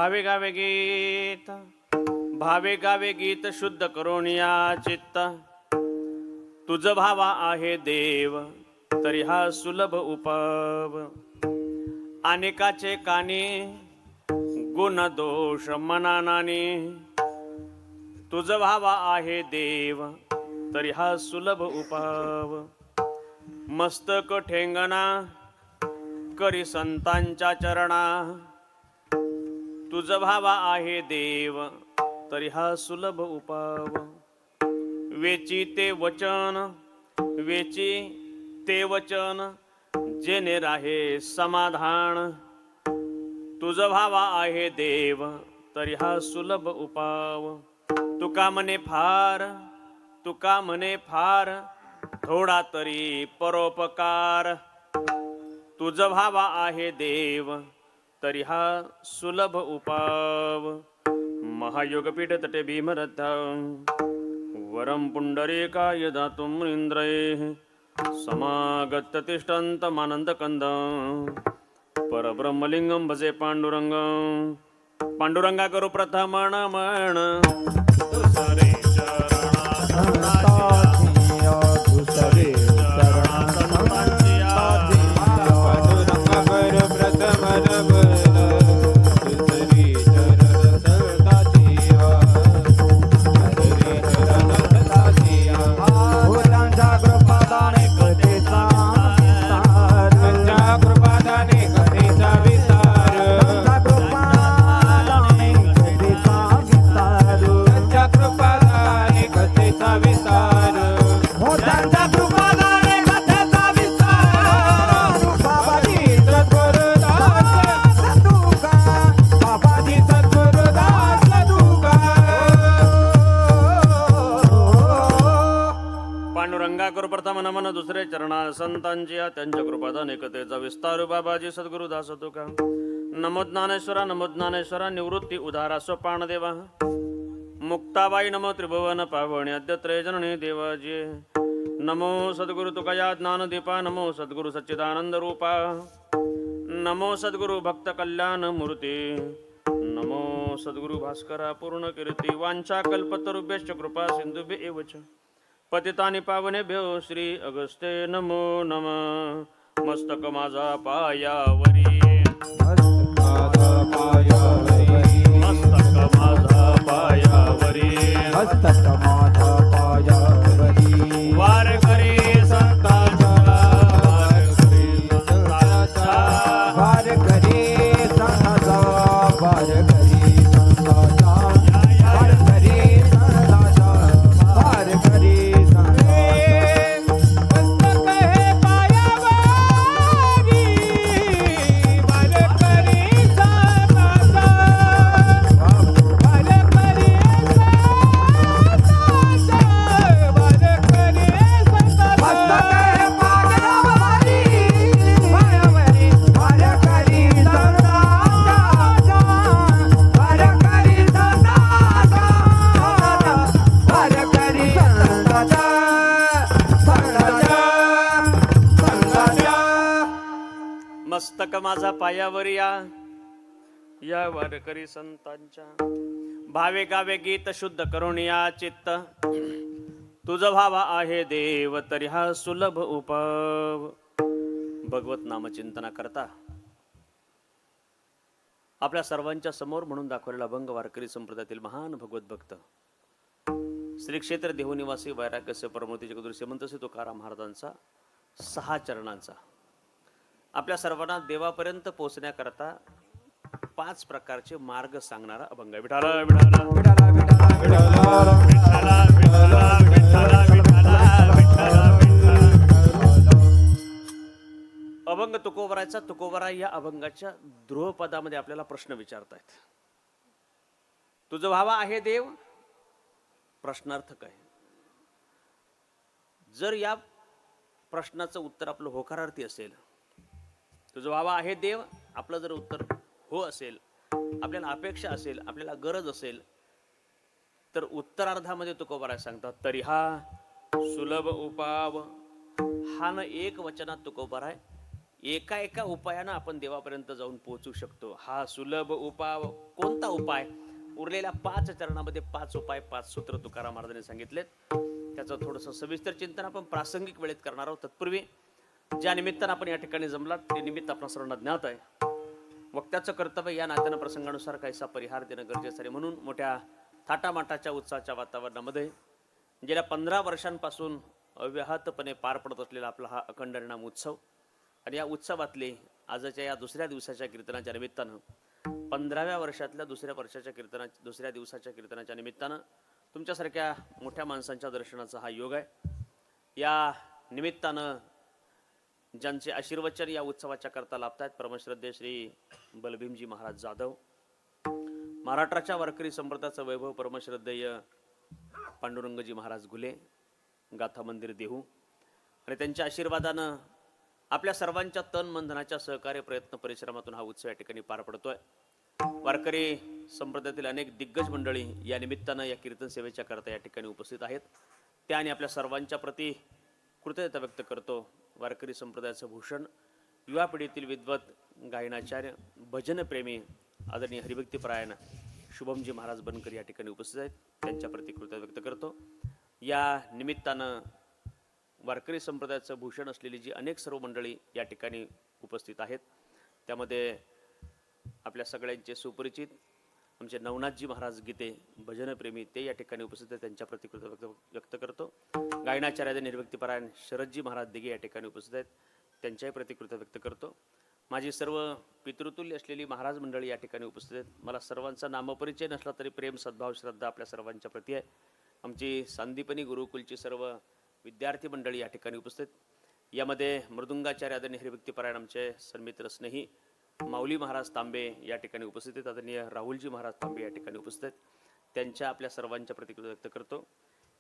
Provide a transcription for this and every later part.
भावे गावे गीत, भावे गावे गीत शुद्ध करून या चित्त. तुझ भावा आहे देव तरी हा सुलभ उपव. अनेकाचे कानी गुण दोष मनानानी. तुझ भावा आहे देव तरी हा सुलभ उपव. मस्तक ठेंगणा करी संतांच्या चरणा. तुझ भावा आहे देव तरी हा सुलभ उपाव. वेची ते वचन, वेची ते वचन, जेने राहे समाधान. तुझ भावा आहे देव तरी हा सुलभ उपाव. तुका म्हणे फार, तुका म्हणे फार, थोडा तरी परोपकार. तुझ भावा आहे देव तरी हा सुलभ उपाव. महायोगपीठ तटे भीमरथा वरम पुंडरीकाय दातुम इंद्रये. समागत्य तिष्ठन्त मानंद कंद परब्रह्मलिंगम भजे पांडुरंग. पांडुरंगा करू प्रथम नमन दुसरे प्रथम नमन दुसरे चरणा संतांची त्यांच्या कृपादान एकतेचा विस्तार. बाबाजी सद्गुरु दास तुका. नमो ज्ञानेश्वरा, नमो ज्ञानेश्वरा, निवृत्ती उदारा सोपान देवा. मुक्ताबाई नमो त्रिभुवन पावणी अद्यत्रे जननी देवाजी. नमो सद्गुरु तुकया ज्ञानदीपा, नमो सद्गुरु सच्चिदानंद रूपा, नमो सद्गुरु भक्त कल्याण मूर्ती, नमो सद्गुरु भास्करा पूर्ण कीर्ती. वांछा कल्पतरुभ्यश्च कृपा सिंधुभ्य एव च पतितानि पावनेभ्यो श्री अगस्ते नमो नमः. मस्तक माझा पायावरी, मस्तक माझा पायावरी, मस्तक माझा पायावरी. वारकरी संतांचा, वारकरी संतांचा, वारकरी संतांचा, वारकरी संतांचा, वारकरी. मस्तक माझा पायावर या वारकरी संतांच्या. भावे गावे गीत शुद्ध करून या चित्त. तुझ भावा आहे देव तरी हा सुलभ उपव. भगवत नामचिंतना करता आपल्या सर्वांच्या समोर म्हणून दाखवलेला अभंग वारकरी संप्रदायातील महान भगवत भक्त श्री क्षेत्र देहनिवासी वैराग्यस्य परमूर्ती जगद्गुरु श्रीमंत श्री तुकाराम महाराजांचा 6 चरणांचा आपल्या सर्वांना देवापर्यंत पोहोचण्याकरता 5 प्रकारचे मार्ग सांगणारा अभंग. विठाला विठाला विठाला विठाला विठाला विठाला विठाला विठाला. अभंग तुकोबरायचा. तुकोबरा या अभंगाच्या ध्रुवपदामध्ये आपल्याला प्रश्न विचारतायत. तुझ भावा आहे देव, प्रश्नार्थक आहे. जर या प्रश्नाचं उत्तर आपलं होकारार्थी असेल, तुझ भावा आहे देव, आपलं जर उत्तर हो असेल, आपल्याला अपेक्षा असेल, आपल्याला गरज असेल, तर उत्तरार्धामध्ये तुकोबराय सांगतात तरी हा सुलभ उपाव. हा न एक वचनात तुकोबराय एका एका उपायानं आपण देवापर्यंत जाऊन पोहोचू शकतो. हा सुलभ उपाय कोणता उपाय? उरलेल्या 5 चरणामध्ये 5 उपाय, 5 सूत्र तुकाराम महाराजांनी सांगितलेत. त्याचं थोडंसं सविस्तर चिंतन आपण प्रासंगिक वेळेत करणार आहोत. तत्पूर्वी ज्या निमित्तानं आपण या ठिकाणी जमलात ते निमित्त आपल्या सर्वांना ज्ञात आहे. वक्त्याचं कर्तव्य या नात्यानं प्रसंगानुसार काहीसा परिहार देणं गरजेचं आहे. म्हणून मोठ्या थाटामाटाच्या उत्साहाच्या वातावरणामध्ये गेल्या 15 वर्षांपासून अव्याहतपणे पार पडत असलेला आपला हा अखंड हरिनाम उत्सव आणि या उत्सवातले आजच्या या दुसऱ्या दिवसाच्या कीर्तनाच्या निमित्तानं 15व्या वर्षातल्या दुसऱ्या दिवसाच्या कीर्तनाच्या निमित्तानं तुमच्यासारख्या मोठ्या माणसांच्या दर्शनाचा हा योग आहे. या निमित्तानं ज्यांचे आशीर्वचन या उत्सवाच्या करता लाभत आहेत परमश्रद्धेय श्री बलभीमजी महाराज जाधव, महाराष्ट्राच्या वारकरी संप्रदायाचं वैभव परमश्रद्धेय पांडुरंगजी महाराज घुले, गाथा मंदिर देहू, आणि त्यांच्या आशीर्वादानं आपल्या सर्वांच्या तन मन धनाच्या सहकार्य प्रयत्न परिश्रमातून हा उत्सव या ठिकाणी पार पडतोय. वारकरी संप्रदायातील अनेक दिग्गज मंडळी या निमित्तानं या कीर्तन सेवेच्या करता या ठिकाणी उपस्थित आहेत. त्या आणि आपल्या सर्वांच्या प्रती कृतज्ञता व्यक्त करतो. वारकरी संप्रदायाचं भूषण, युवा पिढीतील विद्वत, गायनाचार्य, भजनप्रेमी आदरणीय हरिभक्तीपरायण शुभमजी महाराज बनकर या ठिकाणी उपस्थित आहेत. त्यांच्या प्रती कृतज्ञता व्यक्त करतो. या निमित्तानं वारकरी संप्रदायाचं भूषण असलेली जी अनेक सर्व मंडळी या ठिकाणी उपस्थित आहेत, त्यामध्ये आपल्या सगळ्यांचे सुपरिचित आमचे नवनाथजी महाराज गीते भजनप्रेमी ते या ठिकाणी उपस्थित आहेत. त्यांच्या प्रती कृतज्ञता व्यक्त करतो. गायनाचार्य निर्भक्तीपरायण शरदजी महाराज दिघे या ठिकाणी उपस्थित आहेत. त्यांच्याही प्रती कृतज्ञता व्यक्त करतो. माझी सर्व पितृतुल्य असलेली महाराज मंडळी या ठिकाणी उपस्थित आहेत. मला सर्वांचा नामपरिचय नसला तरी प्रेम सद्भाव श्रद्धा आपल्या सर्वांच्या प्रती आहे. आमची सांदीपनी गुरुकुलची सर्व विद्यार्थी मंडळी या ठिकाणी उपस्थित. यामध्ये मृदुंगाचार्य आदरणीय हरिभक्तीपरायण आमचे सन्मित्र स्नेही माऊली महाराज तांबे या ठिकाणी उपस्थित आहेत. आदरणीय राहुलजी महाराज तांबे या ठिकाणी उपस्थित आहेत. त्यांच्या आपल्या सर्वांच्या प्रतिक्रिया व्यक्त करतो.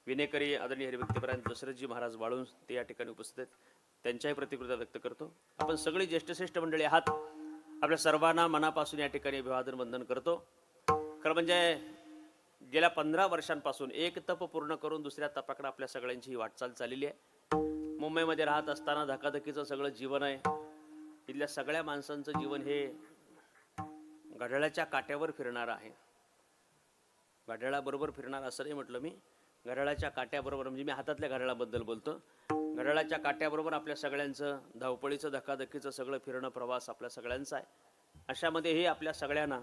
विनेकरी आदरणीय हरिभक्तीपरायण दशरथजी महाराज वाळून ते या ठिकाणी उपस्थित आहेत. त्यांच्याही प्रतिक्रिया व्यक्त करतो. आपण सगळी ज्येष्ठश्रेष्ठ मंडळी आहात. आपल्या सर्वांना मनापासून या ठिकाणी अभिवादन वंदन करतो. खरं म्हणजे गेल्या 15 वर्षांपासून एक तप पूर्ण करून दुसऱ्या तपाकडे आपल्या सगळ्यांची ही वाटचाल चाललेली आहे. मुंबईमध्ये राहत असताना धकाधकीचं सगळं जीवन आहे. इथल्या सगळ्या माणसांचं जीवन हे घड्याळाच्या काट्यावर फिरणार आहे. घड्याळाबरोबर फिरणार असं नाही म्हटलं मी, घड्याळाच्या काट्याबरोबर म्हणजे मी हातातल्या घड्याळाबद्दल बोलतो. घड्याळाच्या काट्याबरोबर आपल्या सगळ्यांचं धावपळीचं धकाधकीचं सगळं फिरणं प्रवास आपल्या सगळ्यांचा आहे. अशामध्ये हे आपल्या सगळ्यांना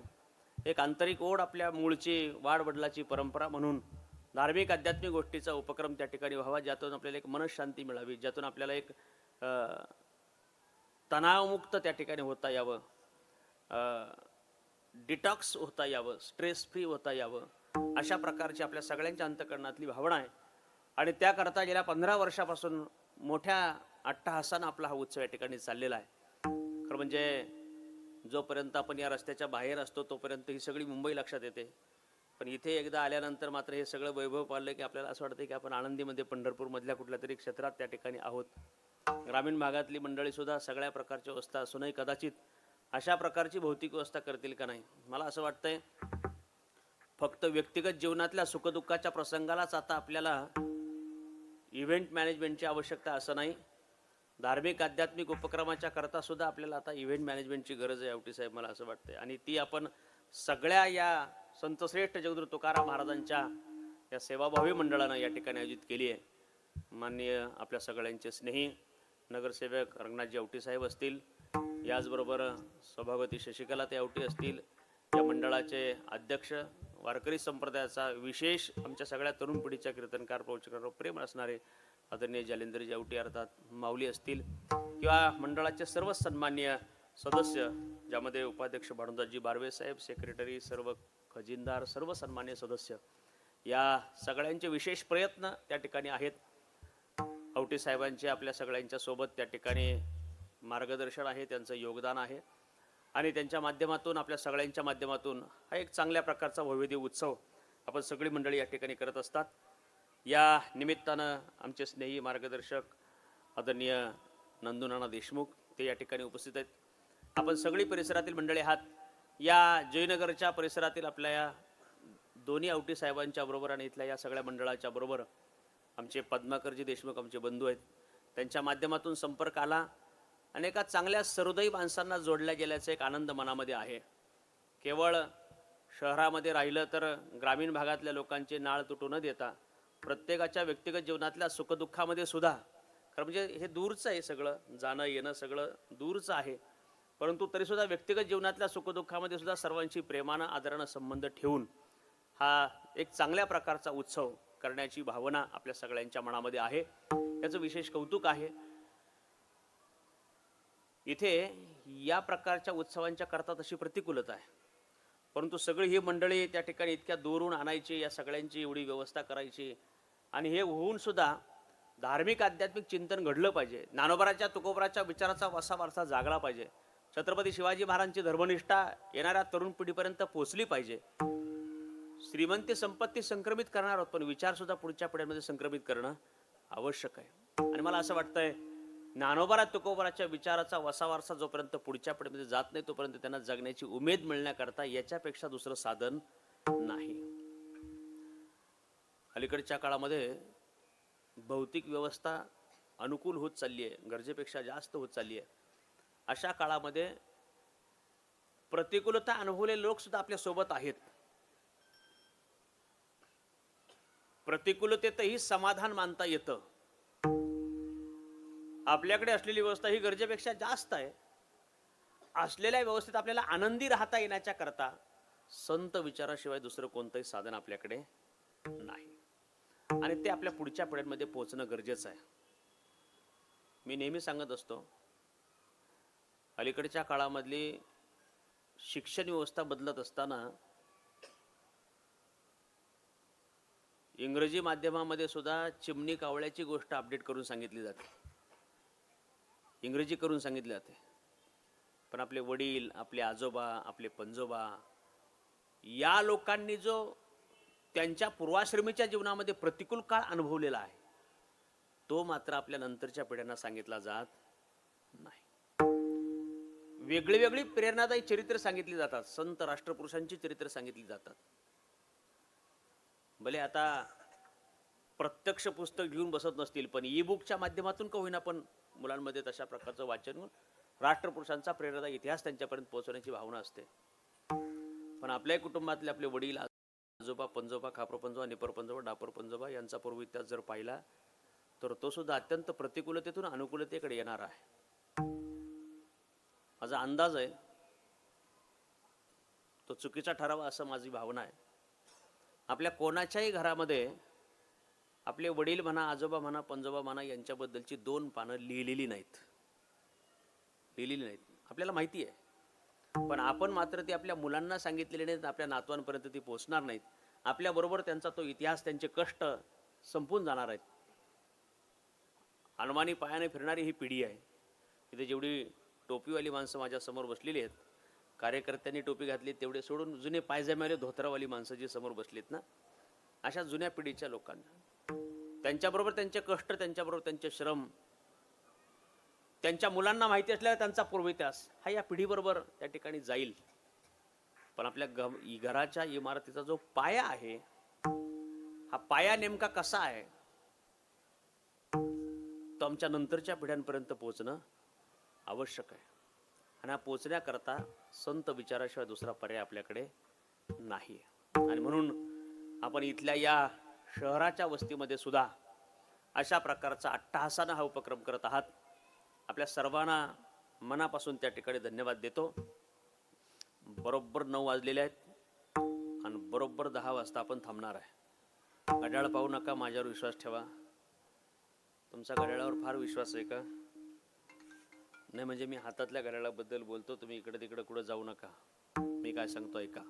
एक आंतरिक ओढ, आपल्या मूळची वाडवडिलाची परंपरा म्हणून धार्मिक आध्यात्मिक गोष्टीचा उपक्रम त्या ठिकाणी व्हावा, ज्यातून आपल्याला एक मनशांती मिळावी, ज्यातून आपल्याला एक तणावमुक्त त्या ठिकाणी होता यावं, डिटॉक्स होता यावं, स्ट्रेस फ्री होता यावं, अशा प्रकारची आपल्या सगळ्यांच्या अंतःकरणातली भावना आहे. आणि त्याकरता गेल्या 15 वर्षापासून मोठ्या अट्टहासानं आपला हा उत्सव या ठिकाणी चाललेला आहे. खरं म्हणजे जोपर्यंत आपण या रस्त्याच्या बाहेर असतो तोपर्यंत ही सगळी मुंबई लक्षात येते, पण इथे एकदा आल्यानंतर मात्र हे सगळं वैभव पाहिलं की आपल्याला असं वाटतं की आपण आळंदीमध्ये पंढरपूरमधल्या कुठल्या तरी क्षेत्रात त्या ठिकाणी आहोत. ग्रामीण भागातली मंडळीसुद्धा सगळ्या प्रकारच्या व्यवस्था असूनही कदाचित अशा प्रकारची भौतिक व्यवस्था करतील का नाही. मला असं वाटतंय फक्त व्यक्तिगत जीवनातल्या सुखदुःखाच्या प्रसंगालाच आता आपल्याला इव्हेंट मॅनेजमेंटची आवश्यकता असं नाही, धार्मिक आध्यात्मिक उपक्रमाच्या करता सुद्धा आपल्याला आता इव्हेंट मॅनेजमेंटची गरज आहे आवटी साहेब, मला असं वाटतंय. आणि ती आपण सगळ्या या संतश्रेष्ठ जगद्गुरू तुकाराम महाराजांच्या या सेवाभावी मंडळानं या ठिकाणी आयोजित केली आहे. माननीय आपल्या सगळ्यांचे स्नेही नगरसेवक रंगनाथजी आवटी साहेब असतील, याचबरोबर सभापती शशिकला ते आवटी असतील, या मंडळाचे अध्यक्ष वारकरी संप्रदायाचा विशेष आमच्या सगळ्या तरुण पिढीच्या कीर्तनकार प्रवचकांवर प्रेम असणारे आदरणीय जालिंदरजी आवटी अर्थात माऊली असतील, किंवा मंडळाचे सर्व सन्माननीय सदस्य, ज्यामध्ये उपाध्यक्ष भानुदासजी बारवे साहेब, सेक्रेटरी, सर्व खजिनदार, सर्व सन्माननीय सदस्य, या सगळ्यांचे विशेष प्रयत्न त्या ठिकाणी आहेत. आवटी साहेबांचे आपल्या सगळ्यांच्या सोबत त्या ठिकाणी मार्गदर्शन आहे, त्यांचं योगदान आहे, आणि त्यांच्या माध्यमातून आपल्या सगळ्यांच्या माध्यमातून हा एक चांगल्या प्रकारचा भव्यदिव्य उत्सव आपण सगळी मंडळी या ठिकाणी करत असतात. या निमित्तानं आमचे स्नेही मार्गदर्शक आदरणीय नंदुनाना देशमुख ते या ठिकाणी उपस्थित आहेत. आपण सगळी परिसरातील मंडळी आहात. या जयनगरच्या परिसरातील आपल्या या दोन्ही आवटी साहेबांच्या बरोबर आणि इथल्या या सगळ्या मंडळाच्या बरोबर आमचे पद्माकरजी देशमुख आमचे बंधू आहेत. त्यांच्या माध्यमातून संपर्क आला आणि एका चांगल्या सहृदयी माणसांना जोडल्या गेल्याचा एक आनंद मनामध्ये आहे. केवळ शहरामध्ये राहिलं तर ग्रामीण भागातल्या लोकांची नाळ तुटू न देता प्रत्येकाच्या व्यक्तिगत जीवनातल्या सुखदुःखामध्ये सुद्धा, खरं म्हणजे हे दूरचं आहे, सगळं जाणं येणं सगळं दूरचं आहे, परंतु तरीसुद्धा व्यक्तिगत जीवनातल्या सुखदुःखामध्ये सुद्धा सर्वांशी प्रेमानं आदरानं संबंध ठेवून हा एक चांगल्या प्रकारचा उत्सव करण्याची भावना आपल्या सगळ्यांच्या मनामध्ये आहे. याचं विशेष कौतुक आहे. इथे या प्रकारच्या उत्सवांच्या करता तशी प्रतिकूलता आहे, परंतु सगळी ही मंडळी त्या ठिकाणी इतक्या दूरून आणायची, या सगळ्यांची एवढी व्यवस्था करायची, आणि हे होऊन सुद्धा धार्मिक आध्यात्मिक चिंतन घडलं पाहिजे. ज्ञानोबराच्या तुकोबराच्या विचाराचा वसा वारसा जागला पाहिजे. छत्रपती शिवाजी महाराजांची धर्मनिष्ठा येणाऱ्या तरुण पिढीपर्यंत पोहोचली पाहिजे. श्रीमंती संपत्ती संक्रमित करणार आहोत, पण विचार सुद्धा पुढच्या पिढ्यांमध्ये संक्रमित करणं आवश्यक आहे. आणि मला असं वाटतंय, ज्ञानोबा तुकोबराच्या विचाराचा वसा वारसा जोपर्यंत पुढच्या पिढीमध्ये जात नाही तोपर्यंत त्यांना जगण्याची उमेद मिळण्याकरता याच्यापेक्षा दुसरं साधन नाही. अलीकडच्या काळामध्ये भौतिक व्यवस्था अनुकूल होत चालली आहे, गरजेपेक्षा जास्त होत चालली आहे. अशा काळामध्ये प्रतिकूलता अनुभवलेले लोक सुद्धा आपल्या सोबत आहेत. प्रतिकूलतेतही समाधान मानता येतं. आपल्याकडे असलेली व्यवस्था ही गरजेपेक्षा जास्त आहे. असलेल्या व्यवस्थेत आपल्याला आनंदी राहता येण्याच्या करता संत विचाराशिवाय दुसरं कोणतंही साधन आपल्याकडे नाही, आणि ते आपल्या पुढच्या पिढ्यांमध्ये पोहोचणं गरजेचं आहे. मी नेहमी सांगत असतो, अलीकडच्या काळामधली शिक्षण व्यवस्था बदलत असताना इंग्रजी माध्यमामध्ये सुद्धा चिमणी कावळ्याची गोष्ट अपडेट करून सांगितली जाते, इंग्रजी करून सांगितली जाते. पण आपले वडील, आपले आजोबा, आपले पंजोबा या लोकांनी जो त्यांच्या पूर्वाश्रमीच्या जीवनामध्ये प्रतिकूल काळ अनुभवलेला आहे, तो मात्र आपल्या नंतरच्या पिढ्यांना सांगितला जात नाही. वेगळी वेगळी प्रेरणादायी चरित्र सांगितली जातात, संत राष्ट्रपुरुषांची चरित्र सांगितली जातात. भले आता प्रत्यक्ष पुस्तक घेऊन बसत नसतील, पण ई बुकच्या माध्यमातून का होईना पण मुलांमध्ये तशा प्रकारचं वाचन, राष्ट्रपुरुषांचा प्रेरणादायी इतिहास त्यांच्यापर्यंत पोहोचवण्याची भावना असते. पण आपल्याही कुटुंबातले आपले वडील, आजोबा, पंजोबा, खापर पंजोबा, निपर पंजोबा, डापर पंजोबा यांचा पूर्व इतिहास जर पाहिला तर तो सुद्धा अत्यंत प्रतिकूलतेतून अनुकूलतेकडे येणार आहे. माझा अंदाज आहे तो चुकीचा ठरावा असं माझी भावना आहे. आपल्या कोणाच्याही घरामध्ये आपले वडील म्हणा, आजोबा म्हणा, पंजोबा म्हणा यांच्याबद्दलची 2 पानं लिहिलेली नाहीत, आपल्याला माहिती आहे. पण आपण मात्र ती आपल्या मुलांना सांगितलेली नाहीत, आपल्या नातवांपर्यंत ती पोहोचणार नाहीत. आपल्याबरोबर त्यांचा तो इतिहास, त्यांचे कष्ट संपून जाणार आहेत. अनवाणी पायाने फिरणारी ही पिढी आहे. इथे जेवढी टोपीवाली माणसं माझ्या समोर बसलेली आहेत, कार्यकर्त्यांनी टोपी घातली तेवढे सोडून जुने पायजम्याले धोतरावाली माणसं जी समोर बसलीत ना, अशा जुन्या पिढीच्या लोकांना त्यांच्याबरोबर त्यांचे कष्ट, त्यांच्याबरोबर त्यांचे श्रम, त्यांच्या मुलांना माहिती असलेला त्यांचा पूर्व इतिहास हा या पिढीबरोबर त्या ठिकाणी जाईल. पण आपल्या घराच्या इमारतीचा जो पाया आहे, हा पाया नेमका कसा आहे तो आमच्या नंतरच्या पिढ्यांपर्यंत पोहोचणं आवश्यक आहे. आणि हा पोचण्याकरता संत विचाराशिवाय दुसरा पर्याय आपल्याकडे नाही. आणि म्हणून आपण इथल्या या शहराच्या वस्तीमध्ये सुद्धा अशा प्रकारचा अट्टहासानं हा उपक्रम करत आहात. आपल्या सर्वांना मनापासून त्या ठिकाणी धन्यवाद देतो. बरोबर 9 वाजलेले आहेत आणि बरोबर 10 वाजता आपण थांबणार आहे. घड्याळ पाहू नका, माझ्यावर विश्वास ठेवा. तुमचा घड्याळावर फार विश्वास आहे का? नाही म्हणजे मी हातातल्या घड्याळाबद्दल बोलतो, तुम्ही इकडे तिकडे कुठं जाऊ नका. मी काय सांगतो ऐका.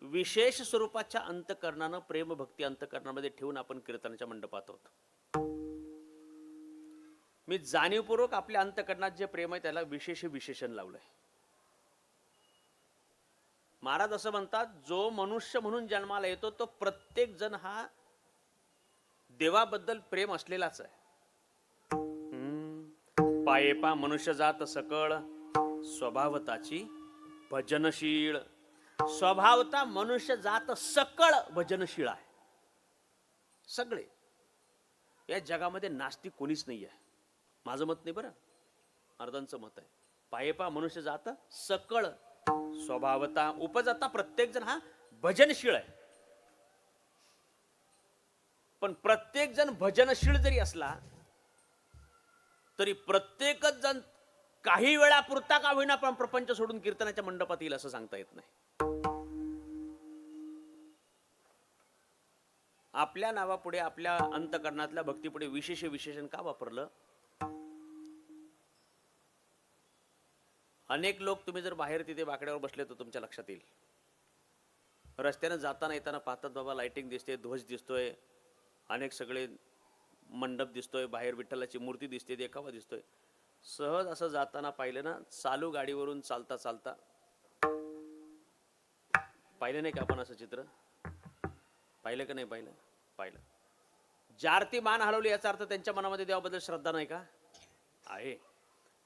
विशेष स्वरूपाच्या अंतकरणानं, प्रेम भक्ती अंतकरणामध्ये ठेवून आपण कीर्तनाच्या मंडपात आहोत. मी जाणीवपूर्वक आपल्या अंतकरणात जे प्रेम आहे त्याला विशेष विशेषण लावलंय. महाराज असं म्हणतात, जो मनुष्य म्हणून जन्माला येतो तो प्रत्येक जण हा देवाबद्दल प्रेम असलेलाच आहे. पायेपा मनुष्य जात सकळ, स्वभावताची भजनशीळ. स्वभावता मनुष्य जात सकळ भजनशीळ आहे. सगळे. या जगामध्ये नास्तिक कोणीच नाही आहे. माझं मत नाही बरं, महाराजांचं मत आहे. पायेपा मनुष्य जात सकळ स्वभावता उपजाता. प्रत्येक जण हा भजनशीळ आहे. पण प्रत्येक जण भजनशील जरी असला तरी प्रत्येकच जण काही वेळा पुरता का होईना पण प्रपंच सोडून कीर्तनाच्या मंडपात येईल असं सांगता येत नाही. आपल्या नावापुढे, आपल्या अंतकरणातल्या भक्तीपुढे विशेषण का वापरलं? अनेक लोक तुम्ही जर बाहेर तिथे बाकड्यावर बसले तर तुमच्या लक्षात येईल. रस्त्याने जाताना येताना पाहतात, बाबा लाइटिंग दिसते, ध्वज दिसतोय, अनेक सगळे मंडप दिसतोय, बाहेर विठ्ठलाची मूर्ती दिसते, देखावा दिसतोय. सहज असं जाताना पाहिलं ना, चालू गाडीवरून चालता चालता पाहिलं नाही का आपण असं चित्र? पाहिलं का नाही पाहिलं? पाहिलं. ज्यार्थी मान हलवली याचा अर्थ त्यांच्या मनामध्ये देवाबद्दल श्रद्धा नाही का? आहे.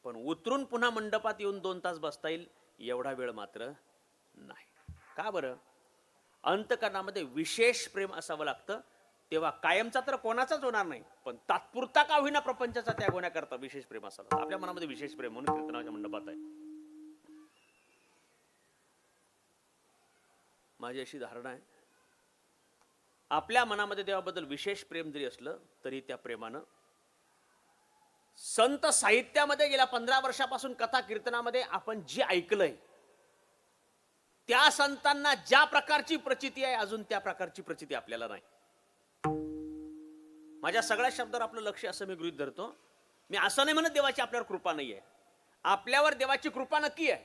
पण उतरून पुन्हा मंडपात येऊन 2 तास बसता येईल एवढा वेळ मात्र नाही. का बरं? अंतकरणामध्ये विशेष प्रेम असावं लागतं. तेव्हा कायमचा तर कोणाचाच होणार नाही, पण तात्पुरता का होईना प्रपंचाचा त्याग होण्याकरता विशेष प्रेम असावं. आपल्या मनामध्ये विशेष प्रेम म्हणून कीर्तनाच्या मंडपात आहे. माझी अशी धारणा आहे, आपल्या मनामध्ये देवाबद्दल विशेष प्रेम जरी असलं तरी त्या प्रेमानं संत साहित्यामध्ये गेल्या 15 वर्षापासून कथा कीर्तनामध्ये आपण जे ऐकलंय त्या संतांना ज्या प्रकारची प्रचिती आहे अजून त्या प्रकारची प्रचिती आपल्याला नाही. माझ्या सगळ्या शब्दावर आपलं लक्ष असं मी गृहीत धरतो. मी असं नाही म्हणत देवाची आपल्यावर कृपा नाहीये. आपल्यावर देवाची कृपा नक्की आहे.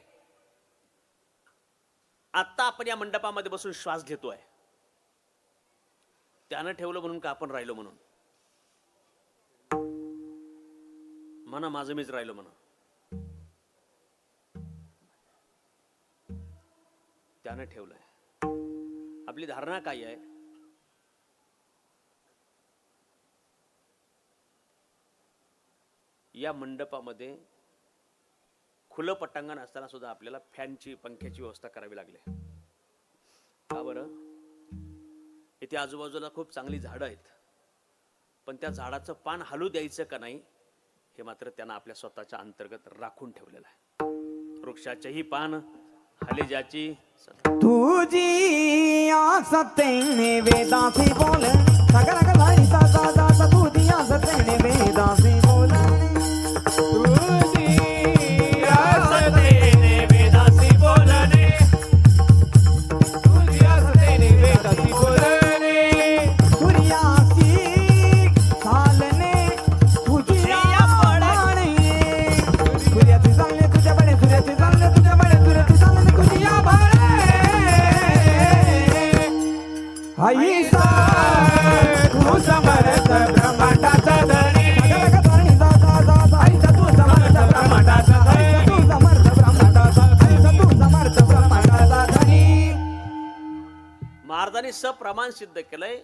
आता आपण या मंडपामध्ये बसून श्वास घेतोय, त्यानं ठेवलं म्हणून का आपण राहिलो म्हणून? म्हणा माझं मीच राहिलो म्हणा, त्यानं ठेवलंय. आपली धारणा काय आहे? या मंडपामध्ये खुलं पटांगण असताना सुद्धा आपल्याला फॅनची, पंख्याची व्यवस्था करावी लागली. का बरं? इथे आजूबाजूला खूप चांगली झाडं आहेत, पण त्या झाडाचं पान हलू द्यायचं का नाही हे मात्र त्यांना आपल्या स्वतःच्या अंतर्गत राखून ठेवलेलं आहे. वृक्षाचेही पान हले ज्याची तुझी आसतेने वेदासी बोल सगळा गलारी सा तुझी आसतेने वेदासी बोल तुझी आसतेने वेदासी बोलणे तुझी आसतेने वेदासी बोलणे सूर्यासी चालणे तुझी आपणे सूर्याची चालणे तुझ्या बडे सूर्याची चालणे तुझ्या बडे सूर्याची चालणे तुझी आपणे आईसा तू समर्थ ब्रह्मांडाचा धनी सगळ्या धरणी जा आईसा तू समर्थ ब्रह्मांडाचा धनी तू समर्थ ब्रह्मांडाचा आईसा तू समर्थ ब्रह्मांडाचा धनी. महाराजांनी सप्रमाण सिद्ध केलंय.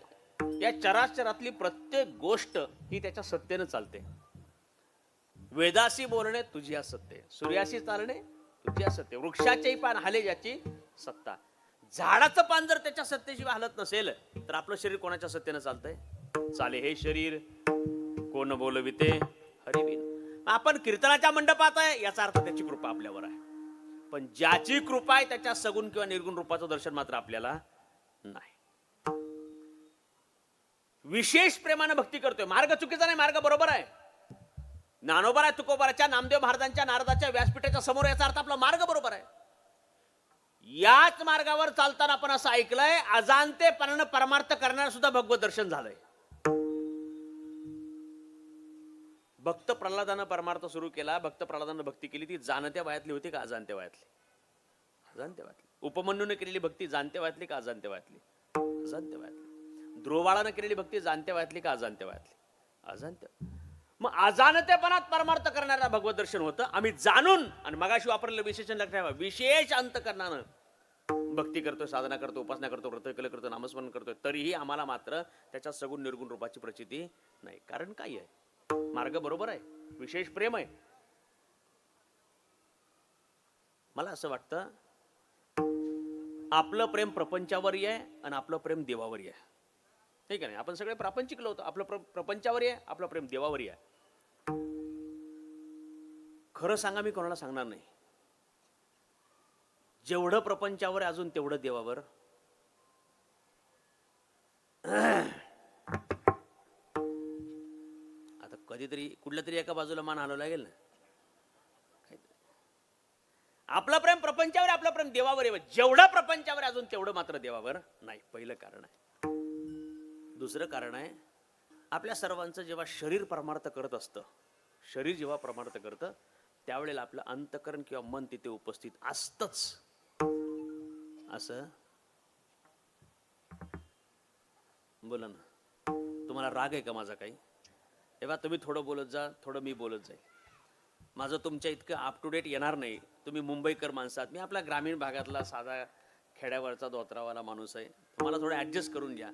या चराचरातली प्रत्येक गोष्ट ही त्याच्या सत्तेनं चालते. वेदासी बोलणे तुझी सत्य, सूर्याशी चालणे तुझी सत्य, वृक्षाचेही पान हाले ज्याची सत्ता. झाडाचं पान जर त्याच्या सत्तेशिवाय हलत नसेल तर आपलं शरीर कोणाच्या सत्तेनं चालतंय? चाले हे शरीर कोण बोलविते हरिबिन. आपण कीर्तनाच्या मंडपात आहे याचा अर्थ त्याची कृपा आपल्यावर आहे. पण ज्याची कृपा आहे त्याच्या सगुण किंवा निर्गुण रूपाचं दर्शन मात्र आपल्याला नाही. विशेष प्रेमानं भक्ती करतोय. मार्ग चुकीचा नाही, मार्ग बरोबर आहे. ज्ञानोबा तुकोबाराच्या, नामदेव महाराजांच्या, नारदाच्या व्यासपीठाच्या समोर याचा अर्थ आपला मार्ग बरोबर आहे. याच मार्गावर चालताना आपण असं ऐकलंय, अजाणतेपणानं परमार्थ करणारा सुद्धा भगवत दर्शन झालंय. भक्त प्रल्हादानं परमार्थ सुरू केला. भक्त प्रल्हादानं भक्ती केली, ती जाणत्या वयातली होती का अजाणत्या वयातली? अजाणत्या वयातली. उपमन्यूने केलेली भक्ती जाणत्या वयातली का अजाणत्या वयातली? अजाणत्या वयातली. ध्रुवबाळानं केलेली भक्ती जाणत्या वयातली का अजाणत्या वयातली? अजाणत्या. मग अजाणतेपणात परमार्थ करणारा भगवत दर्शन होतं. आम्ही जाणून, आणि मगाशी वापरलेलं विशेषण लक्षात ठेवा, विशेष अंतकरणानं भक्ती करतोय, साधना करतो, उपासना करतो, व्रतकले करतो, नामस्मरण करतोय, तरीही आम्हाला मात्र त्याच्या सगुण निर्गुण रूपाची प्रचिती नाही. कारण काय आहे? मार्ग बरोबर आहे, विशेष प्रेम आहे. मला असं वाटतं आपलं प्रेम प्रपंचावरही आहे आणि आपलं प्रेम देवावरही आहे. ठीक आहे नाही, आपण सगळे प्रापंचिक होतो. आपलं प्रपंचावरही आहे, आपलं प्रेम देवावरही आहे. खरं सांगा, मी कोणाला सांगणार नाही, जेवढं प्रपंचावर आहे अजून तेवढं देवावर. आता कधीतरी कुठल्या तरी एका बाजूला मान हलवला लागेल ना. आपलं प्रेम प्रपंचावर, आपलं प्रेम देवावर आहे. जेवढं प्रपंचावर अजून तेवढं मात्र देवावर नाही. पहिलं कारण आहे. दुसरं कारण आहे, आपल्या सर्वांचं जेव्हा शरीर परमार्थ करत असतं, शरीर जेव्हा परमार्थ करतं त्यावेळेला आपलं अंतकरण किंवा मन तिथे उपस्थित असतंच. असं बोला ना, तुम्हाला राग आहे का माझा काही? तेव्हा तुम्ही थोडं बोलत जा, थोडं मी बोलत जाईल. माझं तुमच्या इतकं अप टू डेट येणार नाही. तुम्ही मुंबईकर माणसात, मी आपला ग्रामीण भागातला साधा खेड्यावरचा धोत्रावाला माणूस आहे. तुम्हाला थोडं ॲडजस्ट करून घ्या.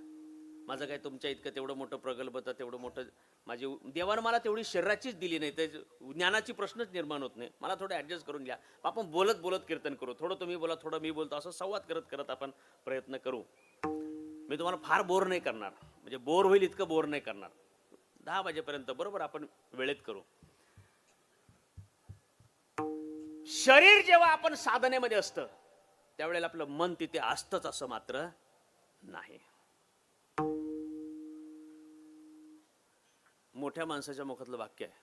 माझं काय तुमच्या इतकं तेवढं मोठं प्रगल्भता, तेवढं मोठं माझी देवानं मला तेवढी शरीराचीच दिली नाही, तर ज्ञानाची प्रश्नच निर्माण होत नाही. मला थोडं ॲडजस्ट करून घ्या. आपण बोलत बोलत कीर्तन करू. थोडं तुम्ही बोला, थोडं मी बोलतो, असं संवाद करत करत आपण प्रयत्न करू. मी तुम्हाला फार बोर नाही करणार, म्हणजे बोर होईल इतकं बोर नाही करणार. 10 वाजेपर्यंत बरोबर आपण वेळेत करू. शरीर जेव्हा आपण साधनेमध्ये असतं त्यावेळेला आपलं मन तिथे असतंच असं मात्र नाही. मोठ्या माणसाच्या मुखातलं वाक्य आहे,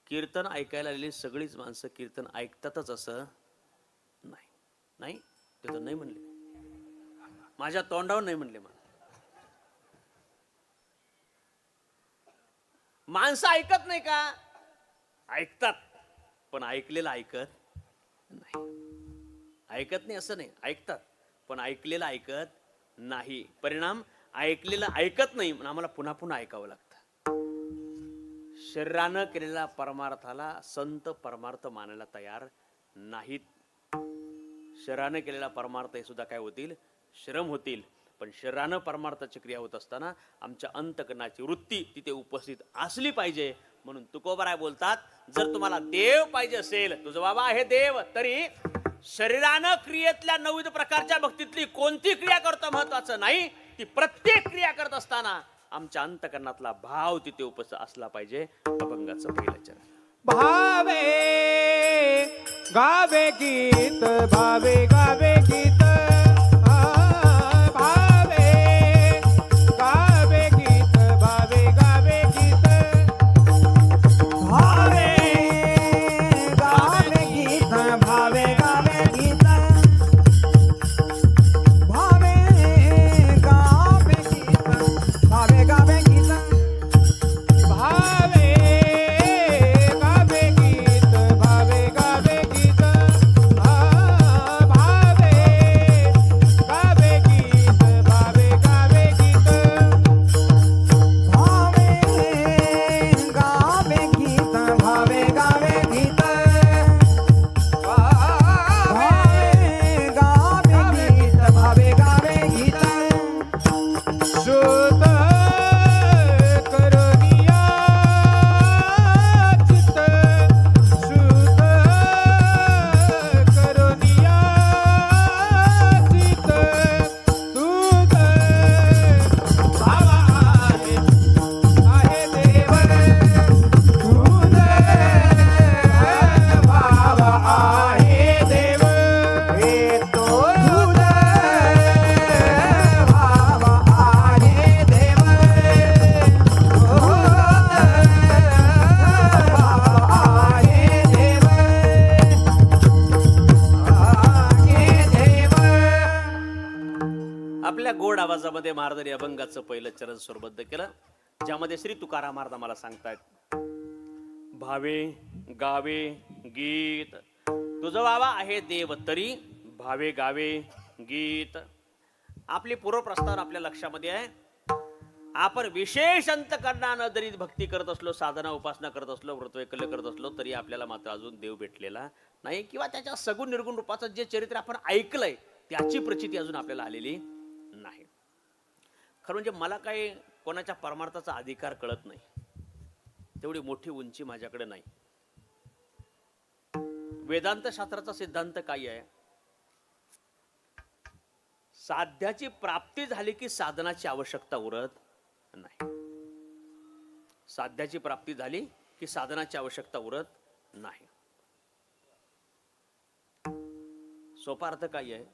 कीर्तन ऐकायला आलेली सगळीच माणसं कीर्तन ऐकतातच असं नाही. नाही ते तर नाही म्हणले, माझ्या तोंडावर नाही म्हणले. माणसं ऐकत नाही का? ऐकतात, पण ऐकलेलं ऐकत नाही. ऐकत नाही असं नाही, ऐकतात पण ऐकलेलं ऐकत नाही. परिणाम ऐकलेलं ऐकत नाही म्हणून आम्हाला पुन्हा पुन्हा ऐकावं लागतं. शरीरानं केलेल्या परमार्थाला संत परमार्थ मानायला तयार नाहीत. शरीरानं केलेला परमार्थ हे सुद्धा काय होतील? श्रम होतील. पण शरीरानं परमार्थाची क्रिया होत असताना आमच्या अंतकरणाची वृत्ती तिथे उपस्थित असली पाहिजे. म्हणून तुकोबाराय बोलतात, जर तुम्हाला देव पाहिजे असेल, तुझं बाबा आहे देव, तरी शरीरानं क्रियेतल्या 9 प्रकारच्या भक्तीतली कोणती क्रिया करतो महत्वाचं नाही, ती प्रत्येक क्रिया करत असताना आमच्या अंतकरणातला भाव तिथे उपस्थित असला पाहिजे. अभंगाचं पहिलं चरण. भावे गावे गीत, भावे गावे गीत, भावे गावे गीत, भावे गावे गीत, भावे गावे गीत, भावे गावे गीत, भावे गावे गीत, भावे गावे गीत, भावे गावे गीत, भावे गावे गीत, भावे गावे गीत, भावे गावे गीत, भावे गावे गीत, भावे गावे गीत, भावे गावे गीत, शुद्ध करुनिया चित्त, शुद्ध करुनिया चित्त, तुझ भावा आहे देव, तुझ भावा आहे देव, हे तो तुझ भावा आहे देव, भावा आहे देव, देव. आपल्या गोड आवाजामध्ये महाराजांनी अभंगाचं पहिलं चरण स्वरबद्ध केलं, ज्यामध्ये श्री तुकाराम महाराज आम्हाला सांगतायत, भावे गावे गीत, तुझं बाबा आहे देव, तरी भावे गावे गीत. आपली पूर्वप्रस्ताव आपल्या लक्षामध्ये आहे. आपण विशेष अंतकरणानं जरी भक्ती करत असलो, साधना उपासना करत असलो, व्रतवैकल्य करत असलो, तरी आपल्याला मात्र अजून देव भेटलेला नाही, किंवा त्याच्या सगुण निर्गुण रूपाचं जे चरित्र आपण ऐकलंय त्याची प्रचिती अजून आपल्याला आलेली नाही. खरं म्हणजे मला काही कोणाच्या परमार्थाचा अधिकार कळत नाही, तेवढी मोठी उंची माझ्याकडे नाही. वेदांत शास्त्राचा सिद्धांत काय आहे? साध्याची प्राप्ती झाली की साधनाची आवश्यकता उरत नाही. साध्याची प्राप्ती झाली की साधनाची आवश्यकता उरत नाही. सोपा अर्थ काय आहे?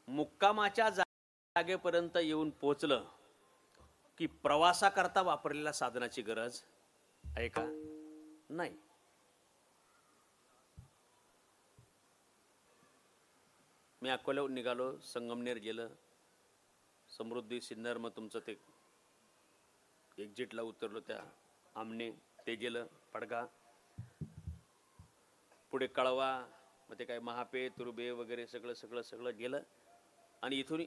मुक्कामाच्या जागेपर्यंत येऊन पोचलं की प्रवासाकरता वापरलेल्या साधनाची गरज आहे का? नाही. मी अकोल्याहून निघालो, संगमनेर गेलं, समृद्धी सिन्नर, मग तुमचं ते एक्झिटला उतरलो त्या आमने, ते गेलं पडगा, पुढे कळवा, मग ते काय महापे तुर्बे वगैरे सगळं सगळं सगळं गेलं आणि इथून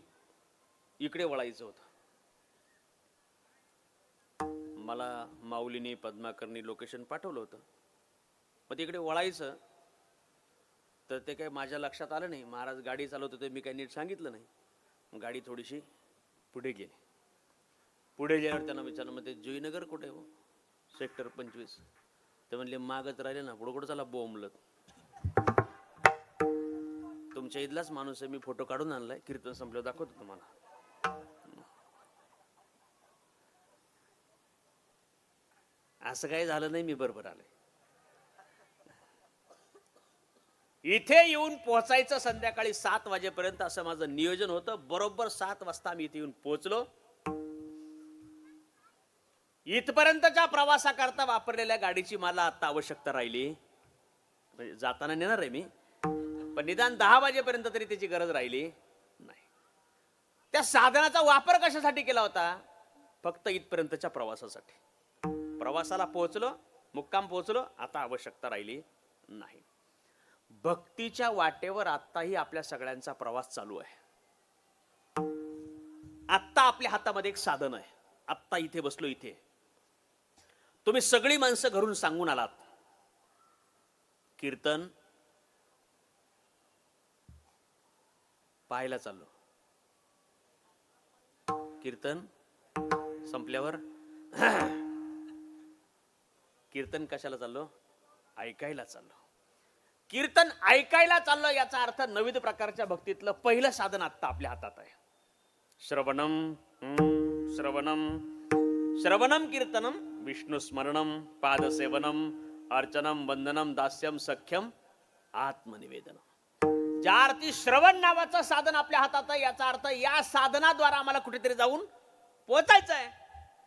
इकडे वळायचं होतं. मला माऊलीने पद्माकरनी लोकेशन पाठवलं होतं. मग तिकडे वळायचं तर ते काही माझ्या लक्षात आलं नाही. महाराज गाडी चालवत होते, मी काही नीट सांगितलं नाही. गाडी थोडीशी पुढे गेली. पुढे गेल्यावर त्यांना विचारलं, मग ते जुईनगर कुठे हो? सेक्टर 25. ते म्हणले मागत राहिले ना, पुढं कुठं चला बोंबलत. तुमच्या इथलाच माणूस आहे, मी फोटो काढून आणलाय, कीर्तन संपल्यावर दाखवतो तुम्हाला. असं काही झालं नाही, मी बरोबर आलोय. इथे येऊन पोहोचायचं संध्याकाळी 7 वाजेपर्यंत असं माझं नियोजन होतं. बरोबर 7 वाजता मी इथे येऊन पोहोचलो. इथपर्यंतच्या प्रवासाकरता वापरलेल्या गाडीची मला आता आवश्यकता राहिली, म्हणजे जाताना नेणार आहे मी, पण निदान 10 वाजेपर्यंत तरी त्याची गरज राहिली नाही. त्या साधनाचा वापर कशासाठी केला होता? फक्त इथपर्यंतच्या प्रवासासाठी. प्रवासाला पोहोचलो, मुक्काम पोहोचलो, आता आवश्यकता राहिली नाही. भक्तीच्या वाटेवर आत्ताही आपल्या सगळ्यांचा प्रवास चालू आहे. आत्ता आपल्या हातामध्ये एक साधन आहे. आत्ता इथे बसलो, इथे तुम्ही सगळी माणसं घरून सांगून आलात, कीर्तन पाहायला चाललो. कीर्तन संपल्यावर कीर्तन कशाला चाललो? ऐकायला चाललो. कीर्तन ऐकायला चाललो याचा अर्थ नवीन प्रकारच्या भक्तीतलं पहिलं साधन आत्ता आपल्या हातात आहे. श्रवणम श्रवणम श्रवणम कीर्तनम विष्णू स्मरणम पादसेवनम अर्चनम वंदनम दास्यम सख्यम आत्मनिवेदनम. ज्या अर्थी श्रवण नावाचं साधन आपल्या हातात आहे, याचा अर्थ या साधनाद्वारा आम्हाला कुठेतरी जाऊन पोहोचायचं आहे.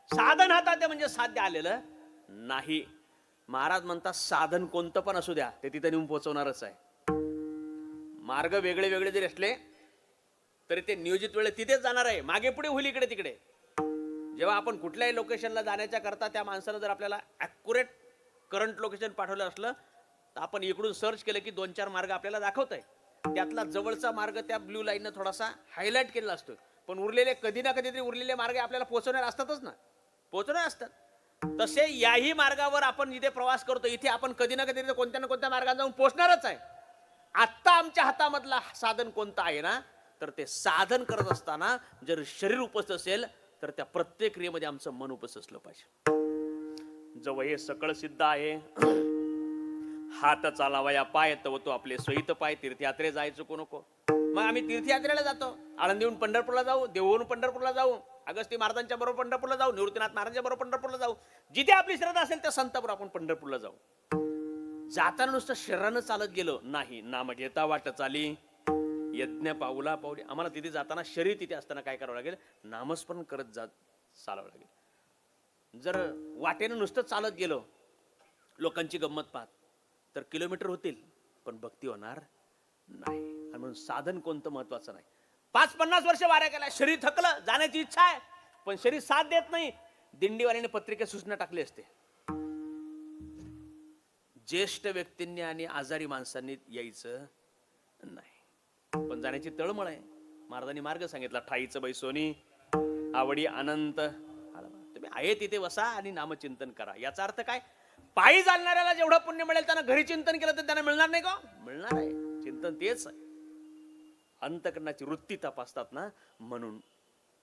साधन हातात आहे म्हणजे साध्य आलेलं नाही. महाराज म्हणतात साधन कोणतं पण असू द्या, ते तिथे नेऊन पोहोचवणारच आहे. मार्ग वेगळे वेगळे जरी असले तरी ते नियोजित वेळे तिथेच जाणार आहे. मागे पुढे होईल, इकडे तिकडे. जेव्हा आपण कुठल्याही लोकेशनला जाण्याच्या करता त्या माणसानं जर आपल्याला ॲक्युरेट करंट लोकेशन पाठवलं असलं तर आपण इकडून सर्च केलं की 2-4 मार्ग आपल्याला दाखवत आहे. त्यातला जवळचा मार्ग त्या ब्ल्यू लाईननं थोडासा हायलाईट केलेला असतो, पण उरलेले कधी ना कधीतरी उरलेले मार्ग आपल्याला पोहोचवणार असतातच ना, पोहोचवणार असतात. तसे याही मार्गावर आपण जिथे प्रवास करतो, इथे आपण कधी ना कधी कोणत्या ना कोणत्या मार्गाने जाऊन पोहोचणारच आहे. आत्ता आमच्या हातामधला साधन कोणतं आहे ना, तर ते साधन करत असताना जर शरीर उपस्थित असेल तर त्या प्रत्येक क्रियेमध्ये आमचं मन उपस्थित असलं पाहिजे. जवळ हे सकळ सिद्ध आहे. हात चालावया पाय तव तो आपले सोयीत पाय. तीर्थयात्रे जायचं को नको. मग आम्ही तीर्थयात्रेला जातो. आळंदीहून पंढरपूरला जाऊ, देहूहून पंढरपूरला जाऊ, अगस्ती महाराजांच्या बरोबर पंढरपूरला जाऊ, निवृत्तीनाथ महाराजांच्या बरोबर पंढरपूरला जाऊ. जिथे आपली श्रद्धा असेल त्या संताबरोबर आपण पंढरपूरला जाऊ. जाताना नुसतं शरीरानं चालत गेलो नाही. नाम घेता वाट चाली, यज्ञ पाऊला पाऊली. आम्हाला तिथे जाताना शरीर तिथे असताना काय करावं लागेल? नामस्मरण करत चालावं लागेल. जर वाटेनं नुसतं चालत गेलो, लोकांची गंमत पाहत, तर किलोमीटर होतील पण भक्ती होणार नाही. आणि म्हणून साधन कोणतं महत्वाचं नाही. 5-50 वर्ष वाऱ्या केल्या, शरीर थकलं, जाण्याची इच्छा आहे पण शरीर साथ देत नाही. दिंडीवाल्याने पत्रिकेत सूचना टाकली असते, ज्येष्ठ व्यक्तींनी आणि आजारी माणसांनी यायचं नाही. पण जाण्याची तळमळ आहे. महाराजांनी मार्ग सांगितला, ठाईचं बैसोनी आवडी अनंत. तुम्ही आहे तिथे बसा आणि नामचिंतन करा. याचा अर्थ काय? पायी चालणाऱ्याला जेवढं पुण्य मिळेल त्यांना घरी चिंतन केलं तर त्यांना मिळणार नाही का? मिळणार आहे. चिंतन तेच आहे. अंतकरणाची वृत्ती तपासतात ना, म्हणून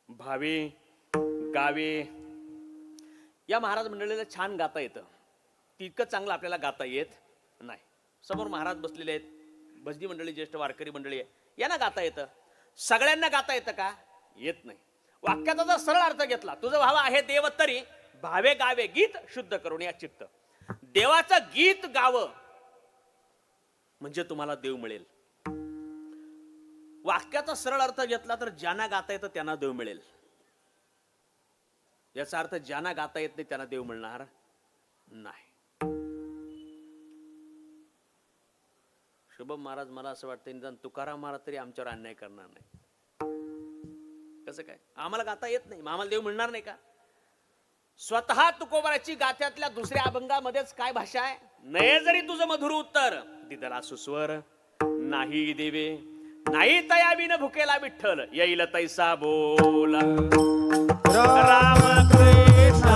भावे गावे. या महाराज मंडळीला छान गाता येतं, तितकं चांगलं आपल्याला गाता येत नाही. समोर महाराज बसलेले आहेत, भजनी मंडळी, ज्येष्ठ वारकरी मंडळी आहे, यांना गाता येतं. सगळ्यांना गाता येतं का? येत नाही. वाक्याचा जर सरळ अर्थ घेतला, तुझं भाव आहे देव तरी भावे गावे गीत शुद्ध करून या चित्त. देवाचं गीत गावं म्हणजे तुम्हाला देव मिळेल. वाक्याचा सरळ अर्थ घेतला तर ज्यांना गाता येतं त्यांना देव मिळेल. याचा अर्थ ज्यांना गाता येत नाही त्यांना देव मिळणार नाही. शुभम महाराज, मला असं वाटतं निदान तुकाराम महाराज तरी आमच्यावर अन्याय करणार नाही. कसं काय? आम्हाला गाता येत नाही, आम्हाला देव मिळणार नाही का? स्वतः तुकोबाराची गाथ्यातल्या दुसऱ्या अभंगामध्येच काय भाषा आहे? नये जरी तुझं मधुर उत्तर दिदला सुस्वर नाही देवे, नाही तया विन भुकेला विठ्ठल येईल तैसा बोला. राम कृष्ण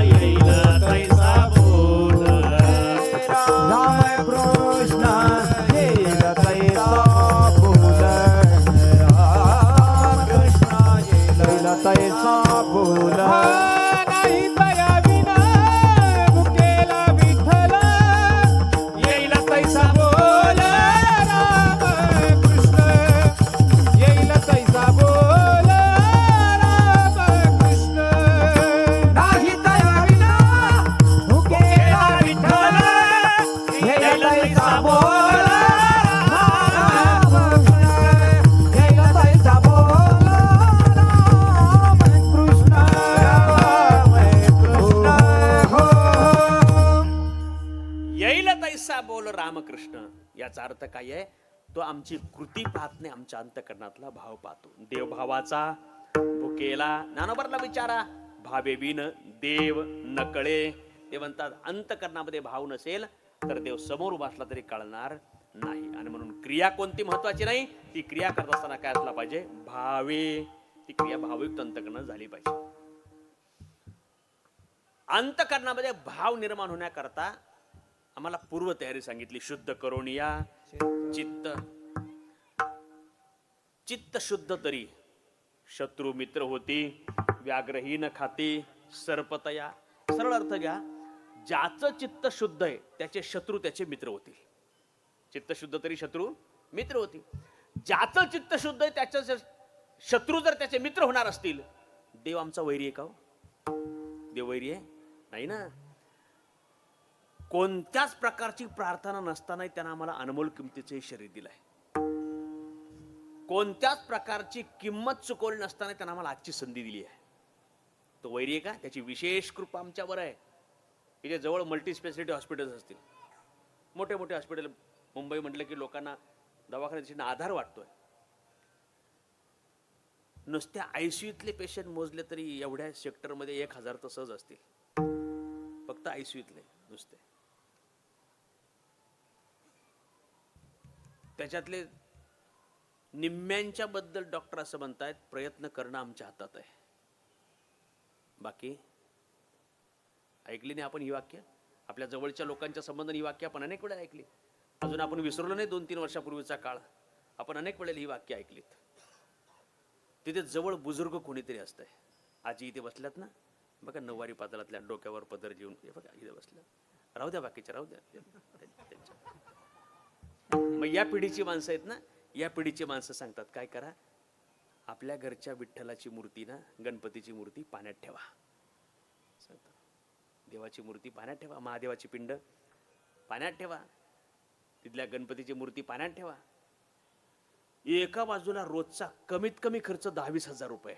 येईल तैसा बोल. राम कृष्ण येईल तैसा बोल. राम कृष्ण येईल तैसा बोल. नाही तया विना भुकेला विठ्ठल येईल तैसा बोल. राम कृष्ण येईल तैसा बोल. राम कृष्ण नाही तया विना भुकेला विठ्ठल येईल तैसा बोल. राम कृष्ण येईल तैसा बोल. राम कृष्ण येईल तैसा बोल रामकृष्ण. याचा अर्थ काय आहे? तो आमची कृती पाहत नाही, आमच्या अंतकरणातला भाव पाहतो. देवभावाचा भुकेला ज्ञानोबरला विचारा, भावे विन देव नकळे. ते म्हणतात अंतकरणामध्ये भाव नसेल तर देव समोर उभा असला तरी कळणार नाही. आणि म्हणून क्रिया कोणती महत्वाची नाही, ती क्रिया करत असताना काय असला पाहिजे? भावे. ती क्रिया भावयुक्त अंतकरण झाली पाहिजे. अंतकरणामध्ये भाव निर्माण होण्याकरता आम्हाला पूर्व तयारी सांगितली. शुद्ध करून या चित्त. चित्त शुद्ध तरी शत्रू मित्र होती, व्याघ्रहीन खाती सर्पतया. सरळ अर्थ घ्या, ज्याचं चित्त शुद्ध आहे त्याचे शत्रू त्याचे मित्र होतील. चित्त शुद्ध तरी शत्रू मित्र होतील. ज्याचं चित्त शुद्ध आहे त्याचे शत्रू जर त्याचे मित्र होणार असतील, देव आमचा वैरी आहे का हो? देव वैरी आहे? नाही ना. कोणत्याच प्रकारची प्रार्थना नसतानाही त्यांना आम्हाला अनमोल किमतीचे शरीर दिलंय. कोणत्याच प्रकारची किंमत चुकवली नसताना त्यांना आम्हाला आजची संधी दिली आहे. तो वैरी आहे का? त्याची विशेष कृपा आमच्यावर आहे. इथे जवळ मल्टी स्पेशालिटी हॉस्पिटल्स असतील, मोठे मोठे हॉस्पिटल. मुंबई म्हटलं की लोकांना दवाखान्याचा आधार वाटतोय. नुसत्या आयसीयूतले पेशंट मोजले तरी एवढ्या सेक्टरमध्ये 1000 तर सहज असतील, फक्त आयसीयूतले नुसते. त्याच्यातले निम्म्यांच्या बद्दल डॉक्टर असं म्हणतायत, प्रयत्न करणं आमच्या हातात आहे. बाकी ऐकली नाही आपण ही वाक्य? आपल्या जवळच्या लोकांच्या संबंधाने ही वाक्य आपण अनेक वेळा ऐकली. अजून आपण विसरलो नाही 2-3 वर्षापूर्वीचा काळ. आपण अनेक वेळेला ही वाक्य ऐकलीत. तिथे जवळ बुजुर्ग कोणीतरी असतंय. आजी इथे बसल्यात ना, बघा नऊवारी पातळातल्या डोक्यावर पदर घेऊन, हे बघा इथे बसल्या. राहू द्या बाकीच्या, राहू द्या. मग या पिढीची माणसं आहेत ना, या पिढीची माणसं सांगतात काय करा, आपल्या घरच्या विठ्ठलाची मूर्ती ना, गणपतीची मूर्ती पाण्यात ठेवा. देवाची मूर्ती पाण्यात ठेवा, महादेवाची पिंड पाण्यात ठेवा, तिथल्या गणपतीची मूर्ती पाण्यात ठेवा. एका बाजूला रोजचा कमीत कमी खर्च 10-20 हजार रुपये.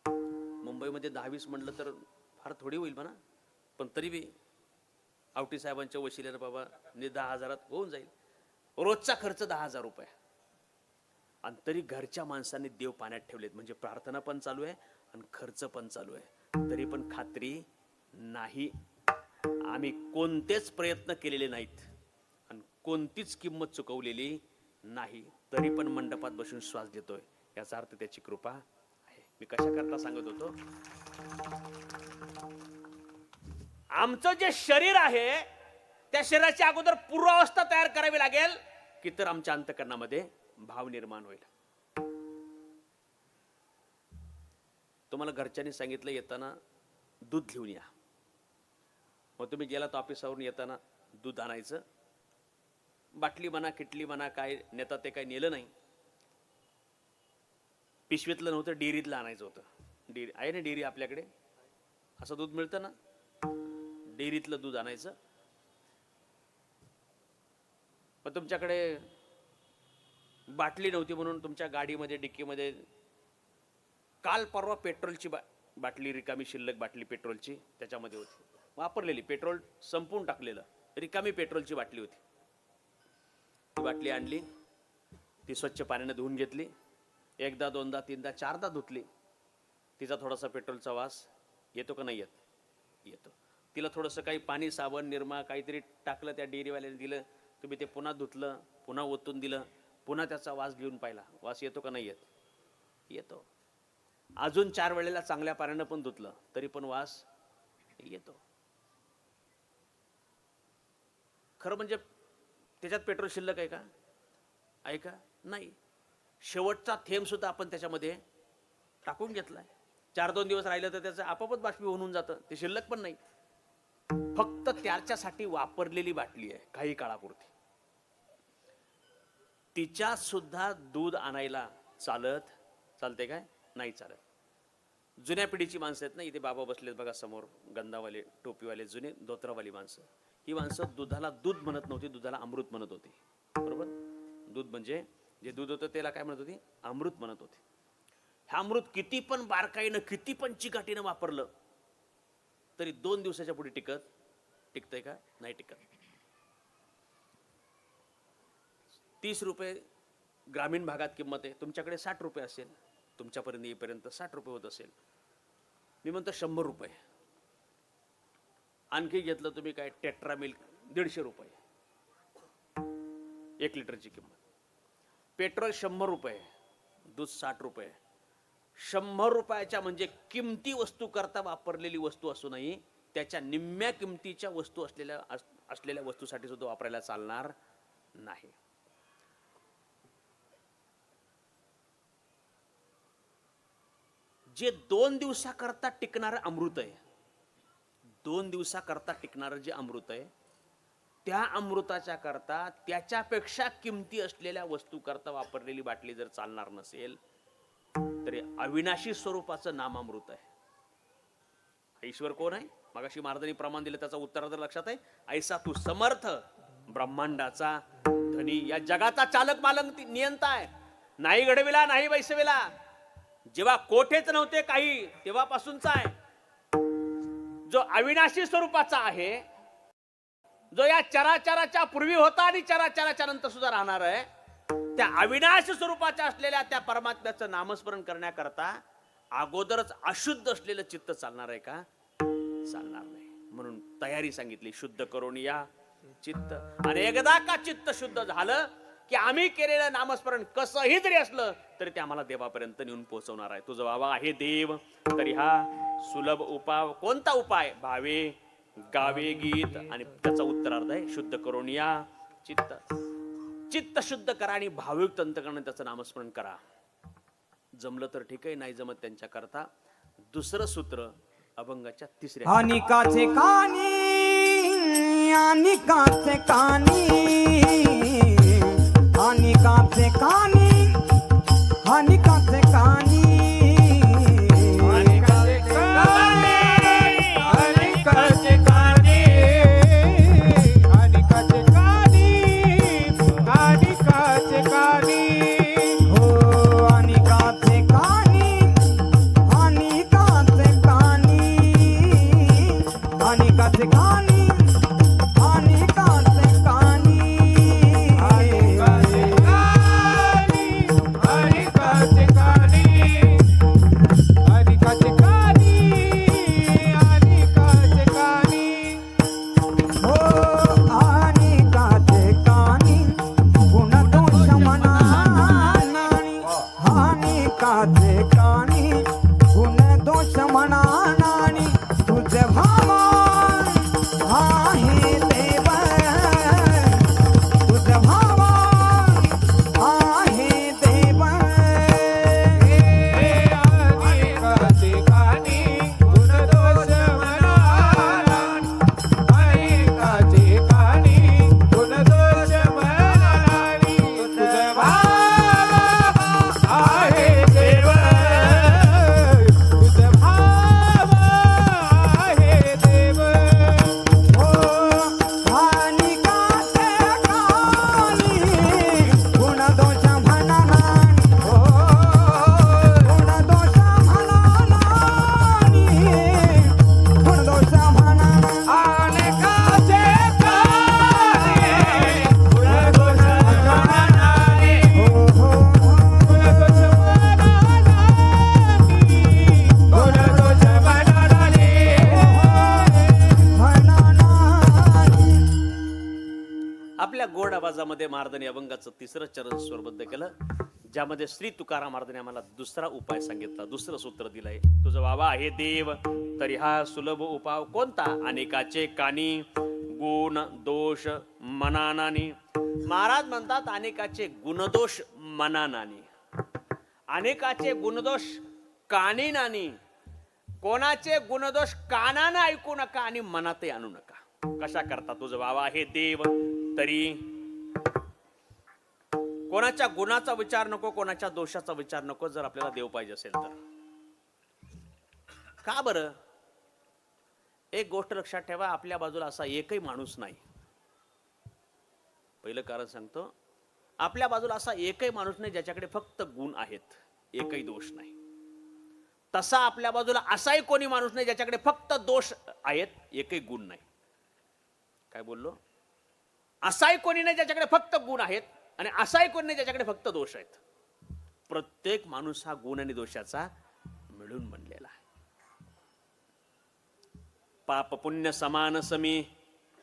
मुंबईमध्ये 10-20 म्हटलं तर फार थोडी होईल म्हणा, पण तरी बी आवटी साहेबांच्या वशिल्यानं बाबा 10,000 होऊन जाईल. रोजचा खर्च 10,000 रुपये. आणि तरी घरच्या माणसांनी देव पाण्यात ठेवलेत, म्हणजे प्रार्थना पण चालू आहे आणि खर्च पण चालू आहे. तरी पण खात्री नाही. आम्ही कोणतेच प्रयत्न केलेले नाहीत आणि कोणतीच किंमत चुकवलेली नाही, तरी पण मंडपात बसून श्वास घेतोय. याचा अर्थ त्याची कृपा आहे. मी कशा करता सांगत होतो, आमचं जे शरीर आहे त्या शरीराची अगोदर पूर्वावस्था तयार करावी लागेल, की तर आमच्या अंतकरणामध्ये भाव निर्माण होईल. तुम्हाला घरच्यांनी सांगितलं येताना दूध घेऊन या, मग तुम्ही गेलात ऑफिसावरून येताना दूध आणायचं. बाटली म्हणा, किटली म्हणा, काय नेता ते काय नेलं नाही. पिशवीतलं नव्हतं, डेअरीतलं आणायचं होतं. डेअरी आहे ना, डेअरी आपल्याकडे असं दूध मिळतं ना, डेअरीतलं दूध आणायचं. पण तुमच्याकडे बाटली नव्हती म्हणून तुमच्या गाडीमध्ये डिक्कीमध्ये काल परवा पेट्रोलची बाटली रिकामी, शिल्लक बाटली पेट्रोलची त्याच्यामध्ये होती, वापरलेली, पेट्रोल संपून टाकलेलं, रिकामी पेट्रोलची बाटली होती. ती बाटली आणली, ती स्वच्छ पाण्याने धुवून घेतली, एकदा दोनदा तीनदा चारदा धुतली. तिचा थोडासा पेट्रोलचा वास येतो का नाही येत? येतो. तिला थोडंसं काही पाणी, साबण, निरमा काहीतरी टाकलं, त्या डेअरीवाल्याने दिलं, तुम्ही ते पुन्हा धुतलं, पुन्हा ओतून दिलं, पुन्हा त्याचा वास घेऊन पाहिला, वास येतो का नाही येत? येतो. अजून 4 वेळेला चांगल्या पाण्यानं पण धुतलं तरी पण वास येतो. खरं म्हणजे त्याच्यात पेट्रोल शिल्लक आहे का? आहे का? नाही. शेवटचा थेंब सुद्धा आपण त्याच्यामध्ये टाकून घेतलाय. 4-2 दिवस राहिलं तर त्याचं आपोआपच बाष्पीभवन होऊन जातं, ते शिल्लक पण नाही. फक्त त्याच्यासाठी वापरलेली बाटली आहे काही काळापुरती. तिच्यात सुद्धा दूध आणायला चालते काय? नाही चालत. जुन्या पिढीची माणसं आहेत ना, इथे बाबा बसलेत बघा समोर, गंधावाले, टोपीवाले, जुने धोत्रावाली माणसं. ही माणसं दुधाला दूध म्हणत नव्हती, दुधाला अमृत म्हणत होती. बरोबर? दूध म्हणजे जे दूध होतं त्याला काय म्हणत होती? अमृत म्हणत होती. हे अमृत किती पण बारकाईनं, किती पण चिकाटीनं वापरलं तरी 2 दिवसाच्या पुढे टिकतंय का? नाही टिकत. 30 रुपये ग्रामीण भागात किंमत आहे, तुमच्याकडे 60 रुपये असेल, तुमच्यापर्यंत येईपर्यंत 60 रुपये होत असेल. मी म्हणतो 100 रुपये. आणखी घेतलं तुम्ही काय, टेट्रा मिल्क 150 रुपये 1 लिटरची किंमत. पेट्रोल 100 रुपये, दूध 60 रुपये. 100 रुपयाच्या म्हणजे किमती वस्तू करता वापरलेली वस्तू असूनही त्याच्या निम्म्या किमतीच्या वस्तू असलेल्या वस्तूसाठी सुद्धा वापरायला चालणार नाही. जे 2 दिवसाकरता टिकणारं अमृत आहे, 2 दिवसाकरता टिकणारं जे अमृत आहे, त्या अमृताच्या करता त्याच्यापेक्षा किमती असलेल्या वस्तू करता वापरलेली बाटली जर चालणार नसेल तरी अविनाशी स्वरूपाचं नाम अमृत आहे. ईश्वर कोण आहे? मगाशी महाराजांनी प्रमाण दिलं, त्याचा उत्तर जर लक्षात आहे, ऐसा तू समर्थ ब्रह्मांडाचा धनी, या जगाचा चालक मालक नियंता आहे. नाही घडविला, नाही बैसविला. जेव्हा कोठेच नव्हते काही तेव्हापासूनचा आहे. जो अविनाशी स्वरूपाचा आहे, जो या चराचराच्या पूर्वी होता आणि चराचराच्या नंतर सुद्धा राहणार आहे, त्या अविनाशी स्वरूपाच्या असलेल्या त्या परमात्म्याचं नामस्मरण करण्याकरता अगोदरच अशुद्ध असलेलं चित्त चालणार आहे का? चालणार नाही. म्हणून तयारी सांगितली, शुद्ध करून या चित्त. आणि एकदा का चित्त शुद्ध झालं की आम्ही केलेलं नामस्मरण कसंही जरी असलं तरी ते आम्हाला देवापर्यंत नेऊन पोहोचवणार आहे. तुझं बाबा आहे देव, तरी हा सुलभ उपाय. कोणता उपाय? भावे गावे गीत. आणि त्याचा उत्तरार्ध आहे शुद्ध करून या चित्त. चित्त शुद्ध करा आणि भावयुक्त अंतकरणाने त्याचं नामस्मरण करा. जमलं तर ठीक आहे, नाही जमत त्यांच्या करता दुसरं सूत्र अभंगाच्या 3ऱ्या. अनिकाचे कानी, अनिकाचे कानी, अनिकाचे कानी, अनिकाचे कानी, अनिकाचे कानी, अनिकाचे कानी, अनिकाचे कानी, अनिकाचे कानी, हो अनिकाचे कानी, अनिकाचे कानी, अनिकाचे कानी, अनिकाचे कानी, अनिकाचे कानी, अनिकाचे कानी, अनिकाचे कानी, हो अनिकाचे कानी, गुण दोष मना नानी, अनिकाचे कानी, गुण दोष मना नानी, तुझे भावा आहे देव, तुझे भावा आहे देव, अनिकाचे कानी, गुण दोष मना नानी, अनिकाचे कानी, गुण दोष मना नानी, तुझे भावा आहे देव. आवाजामध्ये महाराजांनी अभंगाचं तिसरं चरण स्वरबद्ध केलं, ज्यामध्ये श्री तुकाराम महाराजांनी आम्हाला दुसरा उपाय सांगितला, दुसरं सूत्र दिलंय. तुझं बाबा आहे देव तरी हा सुलभ उपाय कोणता? अनेकाचे कानी गुण दोष मनानानी. महाराज म्हणतात अनेकाचे गुणदोष मनानानी, अनेकाचे गुणदोष कानी नानी. कोणाचे गुणदोष कानानं ऐकू नका आणि मनातही आणू नका. कशा करता? तुझं बाबा आहे देव तरी कोणाच्या गुणाचा विचार नको, कोणाच्या दोषाचा विचार नको, जर आपल्याला देव पाहिजे असेल तर. का बरं? एक गोष्ट लक्षात ठेवा, आपल्या बाजूला असा एकही माणूस नाही. पहिलं कारण सांगतो, आपल्या बाजूला असा एकही माणूस नाही ज्याच्याकडे फक्त गुण आहेत, एकही दोष नाही. तसा आपल्या बाजूला असाही कोणी माणूस नाही ज्याच्याकडे फक्त दोष आहेत, एकही गुण नाही. काय बोललो? असाही कोणी नाही ज्याच्याकडे फक्त गुण आहेत आणि असाही कोणी नाही ज्याच्याकडे फक्त दोष आहेत. प्रत्येक माणूस हा गुण आणि दोषाचा मिळून बनलेला आहे. पाप पुण्य समान समी.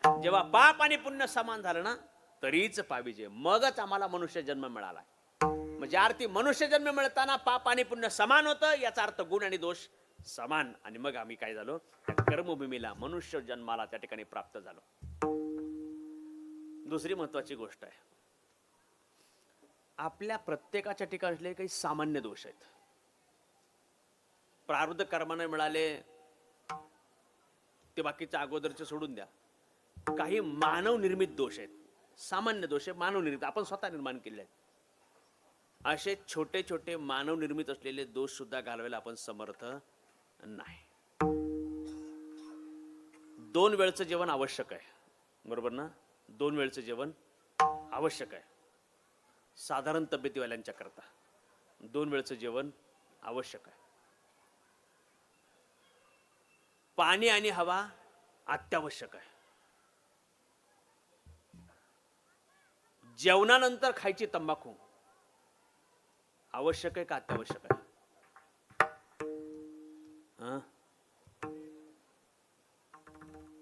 जेव्हा पाप आणि पुण्य समान झालं ना, तरीच पाहिजे, मगच आम्हाला मनुष्य जन्म मिळाला. म्हणजे अर्थी मनुष्य जन्म मिळताना पाप आणि पुण्य समान होतं, याचा अर्थ गुण आणि दोष समान. आणि मग आम्ही काय झालो? त्या कर्मभूमीला, मनुष्य जन्माला त्या ठिकाणी प्राप्त झालो. दुसरी महत्वाची गोष्ट आहे, आपल्या प्रत्येकाच्या ठिकाणले काही सामान्य दोष आहेत. प्रारब्ध कर्माने मिळाले ते बाकीच्या अगोदरचे सोडून द्या. काही मानव निर्मित दोष आहेत, सामान्य दोष आहे, मानव निर्मित, आपण स्वतः निर्माण केले आहेत. असे छोटे छोटे मानव निर्मित असलेले दोष सुद्धा घालवायला आपण समर्थ नाही. 2 वेळचं जेवण आवश्यक आहे, बरोबर ना? 2 वेळचं जेवण आवश्यक आहे साधारण तब्येतीवाल्यांच्या करता. 2 वेळचं जेवण आवश्यक आहे. पाणी आणि हवा अत्यावश्यक आहे. जेवणानंतर खायची तंबाखू आवश्यक आहे का अत्यावश्यक आहे?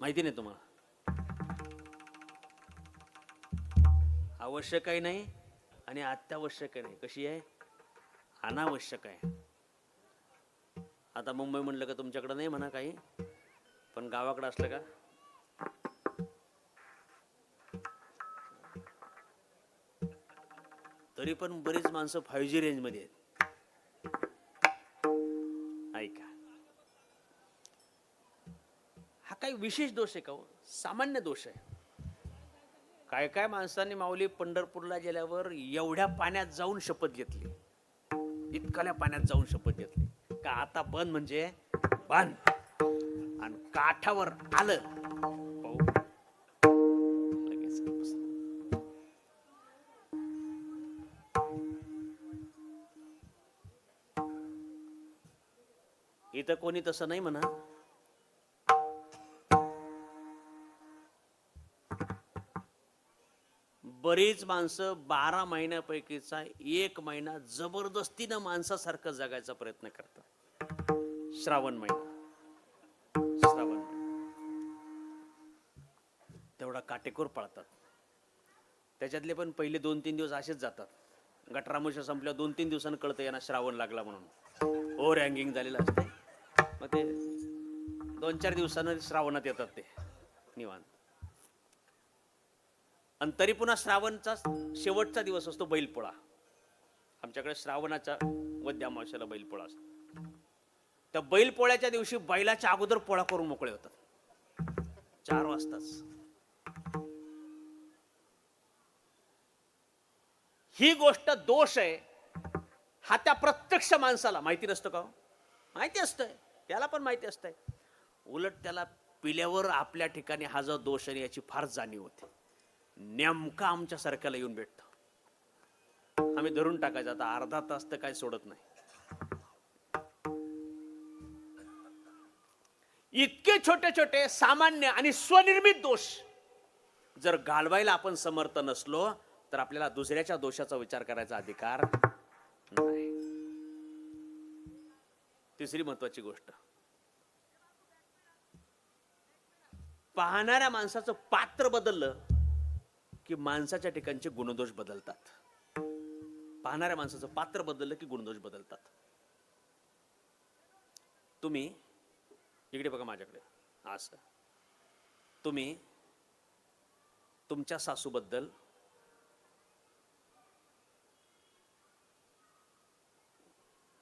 माहिती नाही तुम्हाला? आवश्यकही नाही आणि अत्यावश्यक नाही. कशी आहे? अनावश्यक आहे. आता मुंबई म्हणलं का तुमच्याकडे नाही म्हणा काही, पण गावाकडे असलं का तरी पण बरीच माणसं 5G रेंज मध्ये आहेत. ऐका, हा काही विशेष दोष आहे का हो? सामान्य दोष आहे. काय काय माणसांनी माऊली पंढरपूरला गेल्यावर एवढ्या पाण्यात जाऊन शपथ घेतली, इतकाल्या पाण्यात जाऊन शपथ घेतली का आता बंद म्हणजे बंद. आणि काठावर आलं पाहू लगेच. इथं कोणी तसं नाही म्हणा. बरीच माणसं 12 महिन्यापैकीचा 1 महिना जबरदस्तीनं माणसासारखं जगायचा प्रयत्न करतात. श्रावण महिना तेवढा काटेकोर पाळतात. त्याच्यातले पण पहिले 2-3 दिवस असेच जातात. गटरामुष संपल्या 2-3 दिवसांनी कळतं यांना श्रावण लागला म्हणून. ओव्हर हँगिंग झालेलं असते. मग ते 2-4 दिवसानं श्रावणात येतात ते निवांत. आणि तरी पुन्हा श्रावणचा शेवटचा दिवस असतो बैलपोळा. आमच्याकडे श्रावणाच्या वद्य अमावस्येला बैलपोळा असतो. त्या बैलपोळ्याच्या दिवशी बैलाच्या अगोदर पोळा करून मोकळे होतात 4 वाजताच. ही गोष्ट दोष आहे. हा त्या प्रत्यक्ष माणसाला माहिती नसतं का? माहिती असतंय, त्याला पण माहिती असतंय. उलट त्याला पिल्यावर आपल्या ठिकाणी हा जो दोष आहे याची फार जाणीव होते. नेमका आमच्या सारख्याला येऊन भेटतो. आम्ही धरून टाकायचं, आता अर्धा तास तर काय सोडत नाही. इतके छोटे छोटे सामान्य आणि स्वनिर्मित दोष जर घालवायला आपण समर्थ नसलो तर आपल्याला दुसऱ्याच्या दोषाचा विचार करायचा अधिकार नाही. तिसरी महत्वाची गोष्ट, पाहणाऱ्या माणसाचं पात्र बदललं की माणसाच्या ठिकाणचे गुणदोष बदलतात. पाहणाऱ्या माणसाचं पात्र बदललं की गुणदोष बदलतात. तुम्ही इकडे बघा माझ्याकडे, असं तुम्ही तुमच्या सासूबद्दल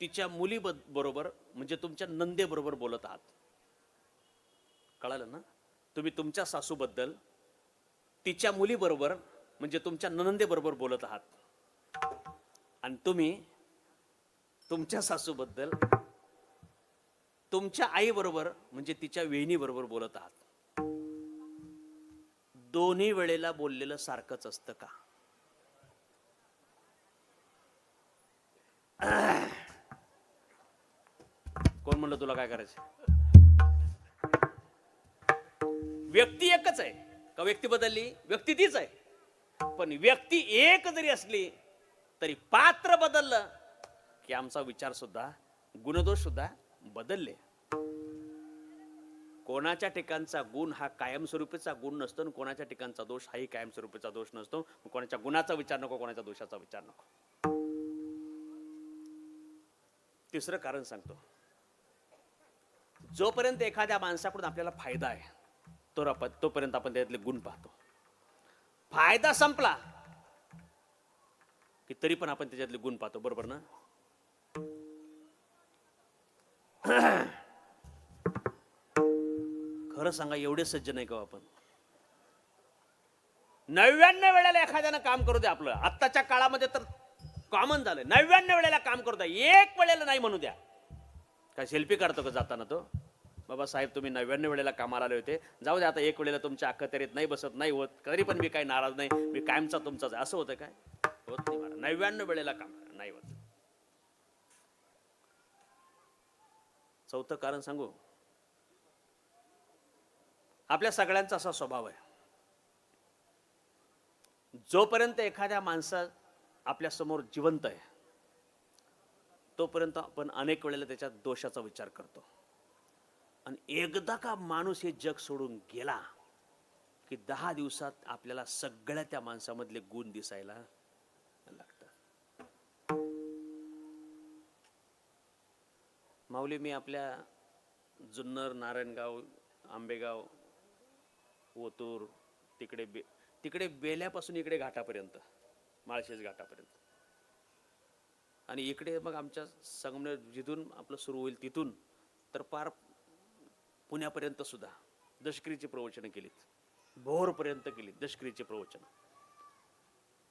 तिच्या मुली बरोबर म्हणजे तुमच्या नंदेबरोबर बोलत आहात. कळालं ना? तुम्ही तुमच्या सासूबद्दल तिच्या मुलीबरोबर म्हणजे तुमच्या ननंदेबरोबर बोलत आहात. आणि तुम्ही तुमच्या सासूबद्दल तुमच्या आईबरोबर म्हणजे तिच्या वेणीबरोबर बोलत आहात. दोन्ही वेळेला बोललेलं सारखंच असतं का? कोण म्हणलं तुला काय करायचं? व्यक्ती एकच आहे का व्यक्ती बदलली? व्यक्ती तीच आहे, पण व्यक्ती एक जरी असली तरी पात्र बदललं की आमचा विचार सुद्धा, गुणदोष सुद्धा बदलले. कोणाच्या ठिकाणचा गुण हा कायमस्वरूपीचा गुण नसतो आणि कोणाच्या ठिकाणचा दोष हाही कायमस्वरूपीचा दोष नसतो. कोणाच्या गुणाचा विचार नको, कोणाच्या दोषाचा विचार नको. तिसरं कारण सांगतो. जोपर्यंत एखाद्या माणसाकडून आपल्याला फायदा आहे तोपर्यंत आपण त्यातले गुण पाहतो. फायदा संपला की तरी पण आपण त्याच्यातले गुण पाहतो. बरोबर ना? खरं सांगा, एवढे सज्जन आहे का आपण? 99 वेळेला एखाद्यानं काम करू द्या आपलं. आत्ताच्या काळामध्ये तर कॉमन झालंय. 99 वेळेला काम करू द्या, एक वेळेला नाही म्हणू द्या. काय सेल्फी काढतो का जाताना तो? बाबा साहेब, तुम्ही 99 वेळेला कामाला आले होते, जाऊ द्या आता एक वेळेला तुमच्या अखत्यारीत नाही बसत, नाही होत, तरी पण मी काही नाराज नाही, मी कायमचा तुमचाच आहे, असं होतं काय? होत नाही मला. 99 वेळेला काम नाही होत. चौथं कारण सांगू. आपल्या सगळ्यांचा असा स्वभाव आहे, जोपर्यंत एखाद्या माणसा आपल्या समोर जिवंत आहे तोपर्यंत आपण अनेक वेळेला त्याच्या दोषाचा विचार करतो. आणि एकदा का माणूस हे जग सोडून गेला की 10 दिवसात आपल्याला सगळ्या त्या माणसामधले गुण दिसायला लागतात. माऊली, मी आपल्या जुन्नर, नारायणगाव, आंबेगाव, ओतूर, तिकडे बेल्यापासून इकडे घाटापर्यंत, माळशेज घाटापर्यंत, आणि इकडे मग आमच्या संगमनेर जिथून आपलं सुरू होईल तिथून तर पार पुण्यापर्यंत सुद्धा दशकरीची प्रवचनं केलीत. भोरपर्यंत केलीत दशकरीची प्रवचन.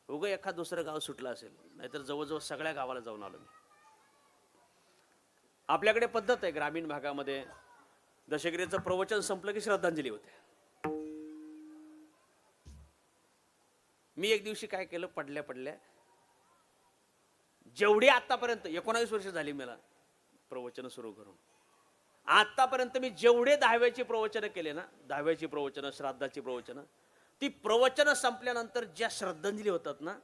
उगा एखाद दुसरं गाव सुटलं असेल, नाहीतर जवळजवळ सगळ्या गावाला जाऊन आलो मी. आपल्याकडे पद्धत आहे ग्रामीण भागामध्ये, दशकरीचं प्रवचन संपलं की श्रद्धांजली होते. मी एक दिवशी काय केलं, पडल्या जेवढी आतापर्यंत 19 वर्ष झाली मला प्रवचन सुरू करून, आतापर्यंत मी जेवढे 10व्याची प्रवचनं केले ना, 10व्याची प्रवचनं, श्राद्धाची प्रवचनं, ती प्रवचनं संपल्यानंतर ज्या श्रद्धांजली होतात ना,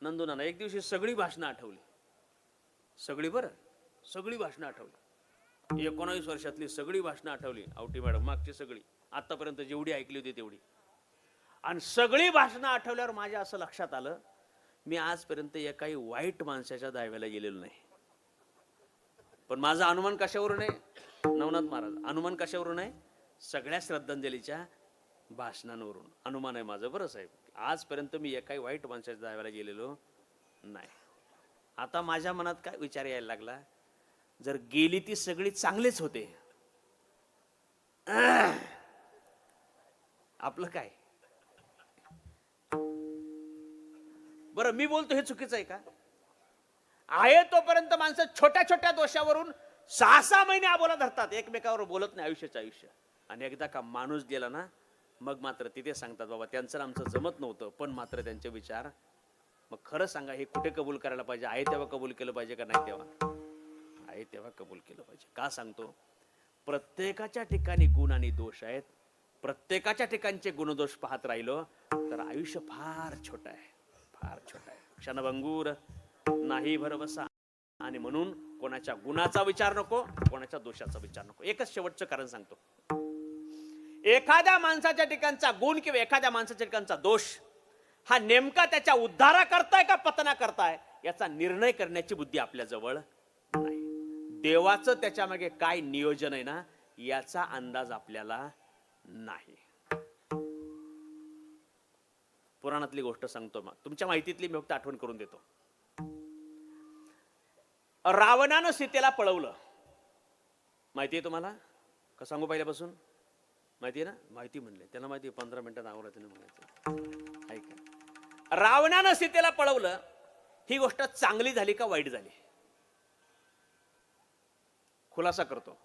नंदुनाना एक दिवशी सगळी भाषणं आठवली. सगळी भाषणं आठवली. 19 वर्षातली सगळी भाषणं आठवली. आवटी मॅडम मागची सगळी, आतापर्यंत जेवढी ऐकली होती तेवढी. आणि सगळी भाषणं आठवल्यावर माझ्या असं लक्षात आलं, मी आजपर्यंत एकाही वाईट माणसाच्या 10व्याला गेलेलो नाही. पण माझा अनुमान कशावरून आहे? नवनाथ महाराज, अनुमान कशावरून आहे? सगळ्या श्रद्धांजलीच्या भाषणांवरून अनुमान आहे माझं. बरं साहेब, आजपर्यंत मी एकाही वाईट माणसाच्या 10व्याला गेलेलो नाही. आता माझ्या मनात काय विचार यायला लागला, जर गेली ती सगळी चांगलेच होते, आपलं काय? बरं, मी बोलतो हे चुकीचं आहे का? आहे तोपर्यंत माणसं छोट्या छोट्या दोषावरून 6-6 महिने आबोला धरतात, एकमेकावर बोलत नाही आयुष्य. आणि एकदा का माणूस गेला ना, मग मात्र तिथे सांगतात, बाबा त्यांचं आमचं जमत नव्हतं, पण मात्र त्यांचे विचार. मग खरं सांगा, हे कुठे कबूल करायला पाहिजे? आहे तेव्हा कबूल केलं पाहिजे का नाही तेव्हा? आहे तेव्हा कबूल केलं पाहिजे. का सांगतो? प्रत्येकाच्या ठिकाणी गुण आणि दोष आहेत. प्रत्येकाच्या ठिकाणचे गुणदोष पाहत राहिलो तर आयुष्य फार छोटं आहे, फार छोटं आहे. क्षणभंगूर नाही भरवसा. आणि म्हणून कोणाच्या गुणाचा विचार नको, कोणाच्या दोषाचा विचार नको. एकच शेवटचं कारण सांगतो. एखाद्या माणसाच्या ठिकाणचा गुण किंवा एखाद्या माणसाच्या ठिकाणचा दोष हा नेमका त्याच्या उद्धारा करताय का पतना करताय याचा निर्णय करण्याची बुद्धी आपल्या जवळ नाही. देवाचं त्याच्या मागे काय नियोजन आहे ना याचा अंदाज आपल्याला नाही. पुराणातली गोष्ट सांगतो, मग तुमच्या माहितीतली मी फक्त आठवण करून देतो. रावणानं सीतेला पळवलं, माहितीये तुम्हाला का सांगू पहिल्यापासून? माहितीये ना? माहिती म्हणले त्यांना माहिती, 15 मिनिटात आवडत म्हणायचं. ऐका, रावणानं सीतेला पळवलं, ही गोष्ट चांगली झाली का वाईट झाली? खुलासा करतो.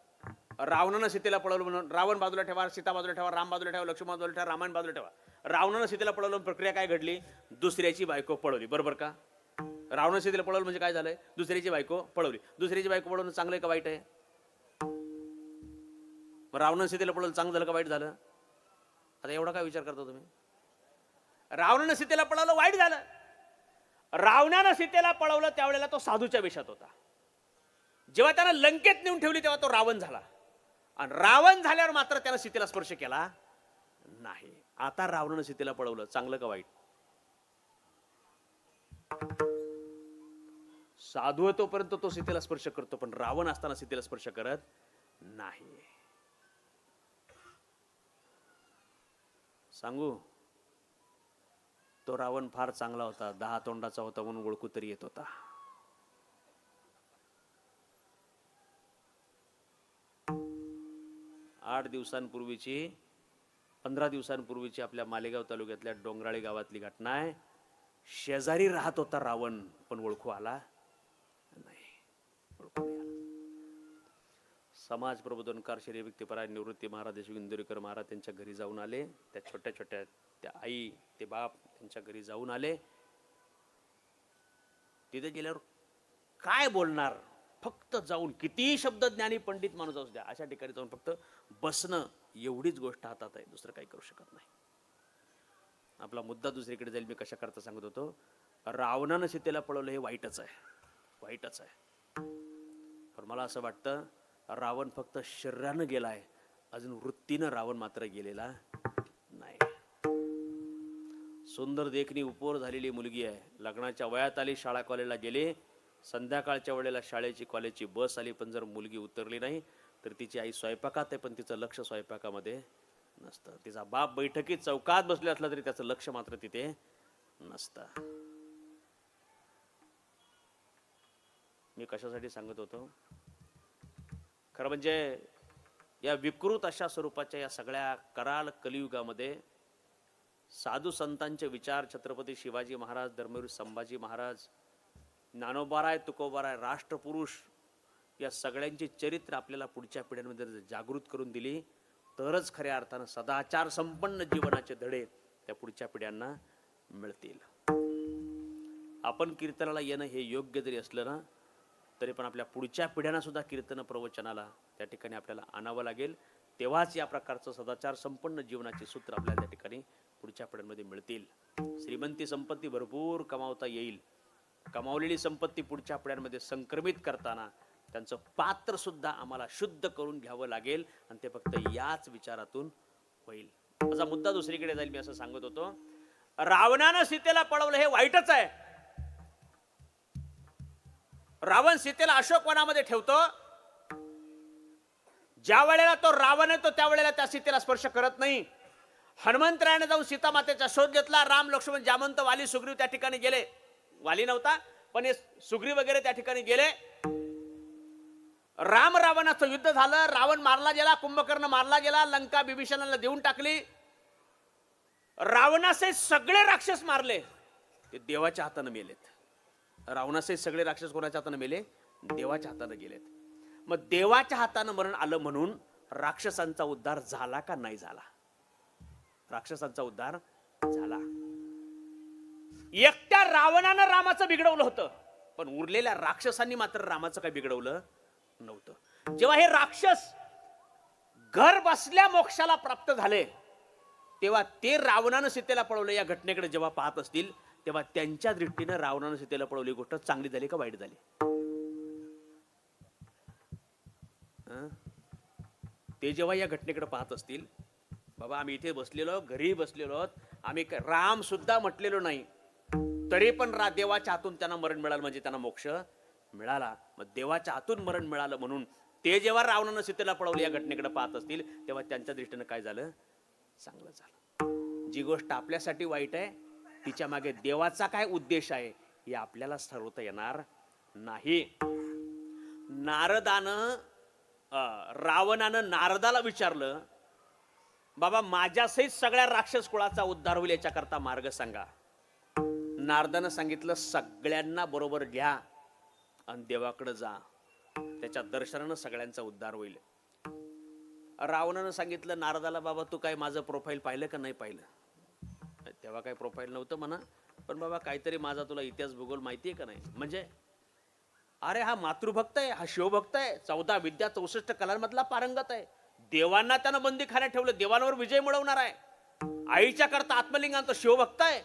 रावणानं सीतेला पळवलं म्हणून रावण बाजूला ठेवा, सीता बाजूला ठेवा, राम बाजूला ठेवा, लक्ष्मण बाजूला ठेवा, रामायण बाजूला ठेवा. रावणानं सीतेला पळवलं, प्रक्रिया काय घडली? दुसऱ्याची बायको पळवली, बरोबर का? रावण सीतेला पळवलं म्हणजे काय झालंय? दुसऱ्याची बायको पळवली. दुसऱ्याची बायको पळवणं चांगलं आहे का वाईट आहे? रावण सीतेला पळवलं चांगलं झालं का वाईट झालं? आता एवढा काय विचार करता तुम्ही? रावणानं सीतेला पळवलं वाईट झालं. रावणानं सीतेला पळवलं त्यावेळेला तो साधूच्या वेशात होता. जेव्हा त्यानं लंकेत नेऊन ठेवली तेव्हा तो रावण झाला, आणि रावण झाल्यावर मात्र त्यानं सीतेला स्पर्श केला नाही. आता रावणानं सीतेला पळवलं, चांगलं का वाईट? साधू तोपर्यंत तो सीतेला स्पर्श करतो, पण रावण असताना सीतेला स्पर्श करत नाही. सांगू, तो रावण फार चांगला होता, 10 तोंडाचा होता म्हणून ओळखू तरी येत होता. आठ दिवसांपूर्वीची 15 दिवसांपूर्वीची आपल्या मालेगाव तालुक्यातल्या डोंगराळी गावातली घटना आहे. शेजारी राहत होता रावण, पण ओळखू आला नाही. ओळखू नाही आला. समाज प्रबोधनकार श्री व्यक्तिपरायण निवृत्ती महाराज देशमुख इंदोरीकर महाराज त्यांच्या घरी जाऊन आले. त्या छोट्या छोट्या त्या आई ते बाप त्यांच्या घरी जाऊन आले. तिथे गेल्यावर काय बोलणार? फक्त जाऊन, कितीही शब्द ज्ञानी पंडित माणूस असू द्या, अशा ठिकाणी जाऊन फक्त बसणं एवढीच गोष्ट हातात आहे, दुसरं काही करू शकत नाही. आपला मुद्दा दुसरीकडे जाईल. मी कशा करता सांगत होतो, रावणानं सीतेला पळवलं हे वाईटच आहे, वाईटच आहे. पण मला असं वाटतं रावण फक्त शरीरानं गेलाय, अजून वृत्तीनं रावण मात्र गेलेला नाही. सुंदर देखणी उपवर झालेली मुलगी आहे, लग्नाच्या वयात आली, शाळा कॉलेजला गेली, संध्याकाळच्या वेळेला शाळेची कॉलेजची बस आली, पण जर मुलगी उतरली नाही तर तिची आई स्वयंपाकात आहे, पण तिचं लक्ष स्वयंपाकामध्ये नसतं. तिचा बाप बैठकीत चौकात बसले असला तरी त्याचं लक्ष मात्र तिथे नसतं. मी कशासाठी सांगत होतो? खरं म्हणजे या विकृत अशा स्वरूपाच्या या सगळ्या कराल कलियुगामध्ये साधू संतांचे विचार, छत्रपती शिवाजी महाराज, धर्मवीर संभाजी महाराज, ज्ञानोबाराय, तुकोबाराय, राष्ट्रपुरुष, या सगळ्यांची चरित्र आपल्याला पुढच्या पिढ्यांमध्ये जागृत करून दिली तरच खऱ्या अर्थानं सदाचार संपन्न जीवनाचे धडे त्या पुढच्या पिढ्यांना मिळतील. आपण कीर्तनाला येणं हे योग्य जरी असलं ना, तरी पण आपल्या पुढच्या पिढ्यांना सुद्धा कीर्तन प्रवचनाला त्या ठिकाणी आपल्याला आणावं लागेल. तेव्हाच या प्रकारचं सदाचार संपन्न जीवनाचे सूत्र आपल्याला त्या ठिकाणी पुढच्या पिढ्यांमध्ये मिळतील. श्रीमंती संपत्ती भरपूर कमावता येईल, कमावलेली संपत्ती पुढच्या पिढ्यांमध्ये संक्रमित करताना त्यांचं पात्र सुद्धा आम्हाला शुद्ध करून घ्यावं लागेल, आणि ते फक्त याच विचारातून होईल. माझा मुद्दा दुसरीकडे जाईल. मी असं सांगत होतो, रावणानं सीतेला पळवलं हे वाईटच आहे. रावण सीतेला अशोकवनामध्ये ठेवतो, ज्या वेळेला तो रावण येतो त्यावेळेला त्या सीतेला स्पर्श करत नाही. हनुमंतरायाने जाऊन सीता मातेचा शोध घेतला. राम, लक्ष्मण, जामंत, वाली, सुग्रीव त्या ठिकाणी गेले. वाली नव्हता पण हे सुग्रीव वगैरे त्या ठिकाणी गेले. राम रावणाचं युद्ध झालं, रावण मारला गेला, कुंभकर्ण मारला गेला, लंका बिभीषणाला देऊन टाकली. रावणाचे सगळे राक्षस मारले, ते देवाच्या हाताने मेलेत. रावणाचे सगळे राक्षस कोणाच्या हाताने मेले? देवाच्या हाताने गेलेत. मग देवाच्या हाताने मरण आलं म्हणून राक्षसांचा उद्धार झाला का नाही झाला? राक्षसांचा उद्धार झाला. एकट्या रावणानं रामाचं बिघडवलं होतं, पण उरलेल्या राक्षसांनी मात्र रामाचं काही बिघडवलं नव्हतं. जेव्हा हे राक्षस घर बसल्या मोक्षाला प्राप्त झाले, तेव्हा ते रावणानं सीतेला पळवलं या घटनेकडे जेव्हा पाहत असतील, तेव्हा त्यांच्या दृष्टीनं रावणानं सीतेला पळवली गोष्ट चांगली झाली का वाईट झाली? ते जेव्हा या घटनेकडे पाहत असतील, बाबा आम्ही इथे बसलेलो, घरी बसलेलो, आम्ही राम सुद्धा म्हटलेलो नाही, तरी पण देवाच्या हातून त्यांना मरण मिळालं म्हणजे त्यांना मोक्ष मिळाला. मग देवाच्या हातून मरण मिळालं म्हणून ते जेव्हा रावणानं सीतेला पळवलं या घटनेकडे पाहत असतील तेव्हा त्यांच्या दृष्टीनं काय झालं, चांगलं झालं. जी गोष्ट आपल्यासाठी वाईट आहे तिच्या मागे देवाचा काय उद्देश आहे हे आपल्याला ठरवता येणार नाही. रावणानं नारदाला विचारलं, बाबा माझ्यासहित सगळ्या राक्षस कुळाचा उद्धार होईल याच्याकरता मार्ग सांगा. नारदानं सांगितलं सगळ्यांना बरोबर घ्या आणि देवाकडे जा, त्याच्या दर्शनानं सगळ्यांचा उद्धार होईल. रावणानं सांगितलं नारदाला, बाबा तू काय माझं प्रोफाईल पाहिलं का नाही पाहिलं? तेव्हा काय प्रोफाईल नव्हतं म्हणा, पण बाबा काहीतरी माझा तुला इतिहास भूगोल माहिती आहे का नाही? म्हणजे अरे हा मातृभक्त आहे, हा शिवभक्त आहे, 14 विद्या 64 कलांमधला पारंगत आहे, देवांना त्यानं बंदी खाण्यात ठेवलं, देवांवर विजय मिळवणार आहे, आईच्या करता आत्मलिंगांचा शिवभक्त आहे.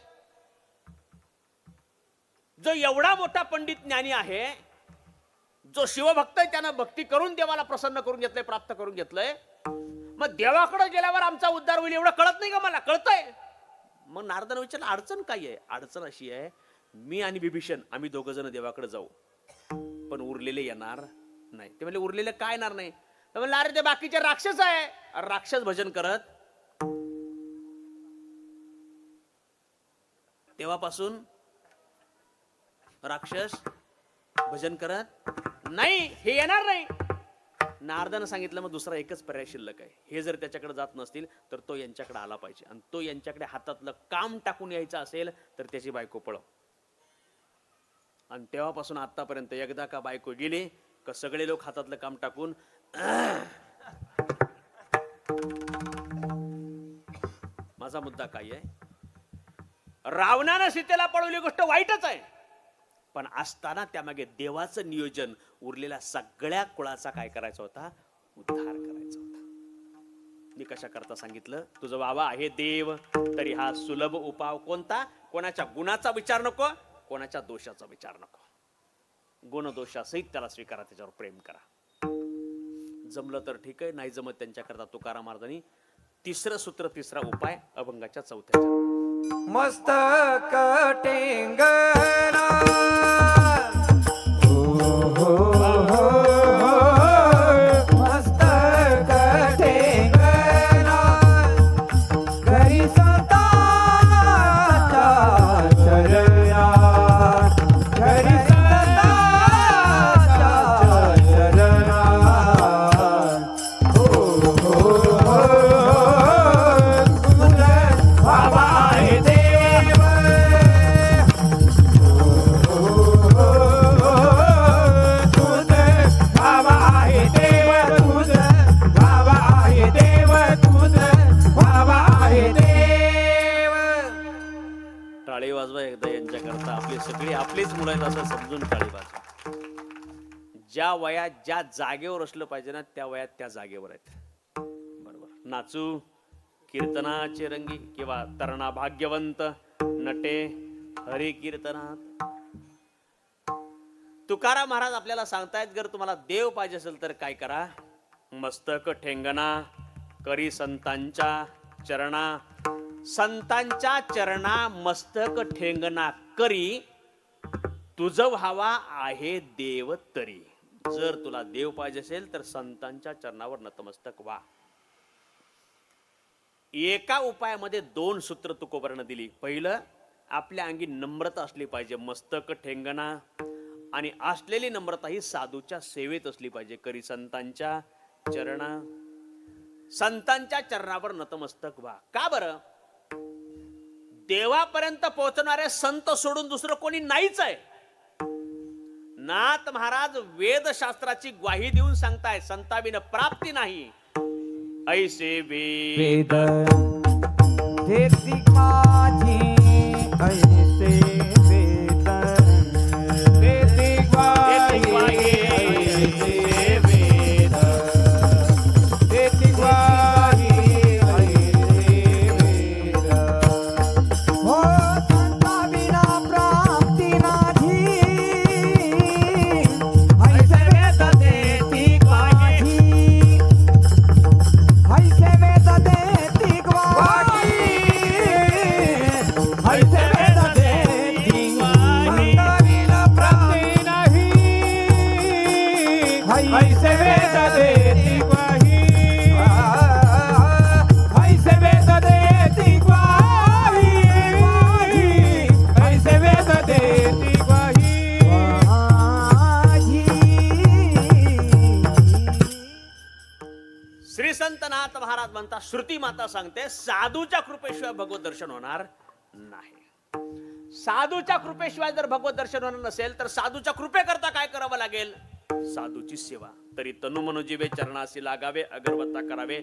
जो एवढा मोठा पंडित ज्ञानी आहे, जो शिवभक्त आहे, त्यानं भक्ती करून देवाला प्रसन्न करून घेतलंय, प्राप्त करून घेतलंय. मग देवाकडे गेल्यावर आमचा उद्धार होईल एवढं कळत नाही का मला? कळतंय. मग नारदानं विचारलं अडचण काय आहे? अडचण अशी आहे, मी आणि विभीषण आम्ही दोघं जण देवाकडे जाऊ, पण उरलेले येणार नाही. ते म्हणले उरलेले काय येणार नाही? म्हणलं अरे ते बाकीचे राक्षस आहे, राक्षस भजन करत. तेव्हापासून राक्षस भजन करत नाही, हे येणार नाही. नारदानं सांगितलं मग दुसरा एकच पर्याय शिल्लक आहे, हे जर त्याच्याकडे जात नसतील तर तो यांच्याकडे आला पाहिजे, आणि तो यांच्याकडे हातातलं काम टाकून यायचं असेल तर त्याची बायको पळव. आणि तेव्हापासून आतापर्यंत एकदा का बायको गेली का सगळे लोक हातातलं काम टाकून माझा मुद्दा काय आहे, रावणानं सीतेला पळवली गोष्ट वाईटच आहे, पण असताना त्यामागे देवाचं नियोजन उरलेल्या सगळ्या कुळाचा काय करायचा होता, उद्धार करायचा होता. मी कशा करता सांगितलं, तुझं बाबा आहे देव तरी हा सुलभ उपाय कोणता? कोणाच्या गुणाचा विचार नको, कोणाच्या दोषाचा विचार नको, गुण दोषासहित त्याला स्वीकारा, त्याच्यावर प्रेम करा. जमलं तर ठीक आहे, नाही जमत त्यांच्याकरता तुकाराम महाराजांनी तिसरं सूत्र, तिसरा उपाय अभंगाच्या 4थ्या मस्तक टेंगना मस्तक टेंगना घरी संतांच्या शरणा, घरी संतांच्या शरणा. बाबा आहे देव, तुझे बाबा आहे देव, तुझे बाबा आहे देव, तुझे बाबा आहे देव. टाळी वाजवा एकदा यांच्याकरता. आपली सगळी आपलीच मुलं आहेत असं समजून टाळी वाजवा. ज्या वयात ज्या जागेवर असलं पाहिजे ना त्या वयात त्या जागेवर आहेत. बरोबर नाचू कीर्तनाचे रंगी किंवा तरणा भाग्यवंत नटे हरी कीर्तनात. तुकाराम महाराज आपल्याला सांगतायत, जर तुम्हाला देव पाहिजे असेल तर काय करा, मस्तक ठेंगणा करी संतांच्या चरणा. संतांच्या चरणा मस्तक ठेंगणा करी, तुझ व्हावा आहे देव तरी. जर तुला देव पाहिजे असेल तर संतांच्या चरणावर नतमस्तक व्हा. एका उपायामध्ये 2 सूत्र तुकोबरानं दिली. पहिलं, आपल्या अंगी नम्रता असली पाहिजे, मस्तक ठेंगणा, आणि असलेली नम्रता ही साधूच्या सेवेत असली पाहिजे. करी संतांच्या चरणा, संतांच्या चरणावर नतमस्तक व्हा. का बरं? देवापर्यंत पोहोचणारे संत सोडून दुसरं कोणी नाहीच आहे. नाथ महाराज वेदशास्त्राची ग्वाही देऊन सांगताय, संताविना प्राप्ती नाही. ऐसे वेद देती माझी, ऐसे वेद देती ग्वाही, ऐसे वेद देती ग्वाही, ऐसे वेद. हो संताविना प्राप्ती नाही, ऐसे वेद देती ग्वाही, ऐसे वेद देती ग्वाही, ऐसे वेद देती ग्वाही ऐसे वेद देती ग्वाही ऐसे वेद देती ग्वाही श्री संतनाथ महाराज म्हणतात, श्रुती माता सांगते साधूच्या कृपेशिवाय भगवत दर्शन होणार नाही. साधूच्या कृपेशिवाय जर भगवत दर्शन होणार नसेल तर साधूच्या कृपेकरता काय करावं लागेल? साधूची सेवा. तरी तनु मनोजीवे चरणासी लागावे, अगरबत्ता करावे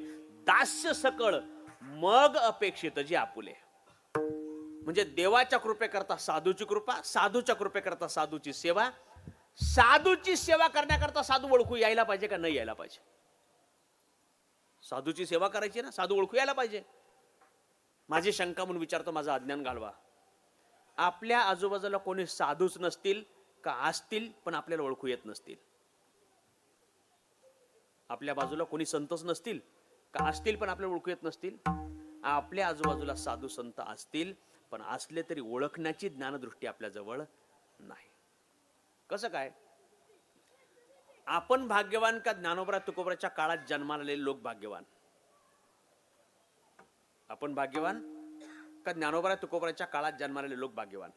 दास्य सकळ, मग अपेक्षित जी आपुले. म्हणजे देवाच्या कृपेकरता साधूची कृपा, साधूच्या कृपेकरता साधूची सेवा. साधूची सेवा करण्याकरता साधू ओळखू यायला पाहिजे का नाही यायला पाहिजे? साधूची सेवा करायची ना, साधू ओळखू यायला पाहिजे. माझी शंका म्हणून विचारतो, माझं अज्ञान घालवा. आपल्या आजूबाजूला कोणी साधूच नसतील का असतील पण आपल्याला ओळखू येत नसतील? आपल्या बाजूला कोणी संतच नसतील का असतील पण आपल्याला ओळखू येत नसतील? आपल्या आजूबाजूला साधू संत असतील पण असले तरी ओळखण्याची ज्ञानदृष्टी आपल्या जवळ नाही. कसं काय? आपण भाग्यवान का ज्ञानोबा तुकोबराच्या काळात जन्माला आलेले लोक भाग्यवान? आपण भाग्यवान का ज्ञानोबा तुकोबराच्या काळात जन्माला आलेले लोक भाग्यवान?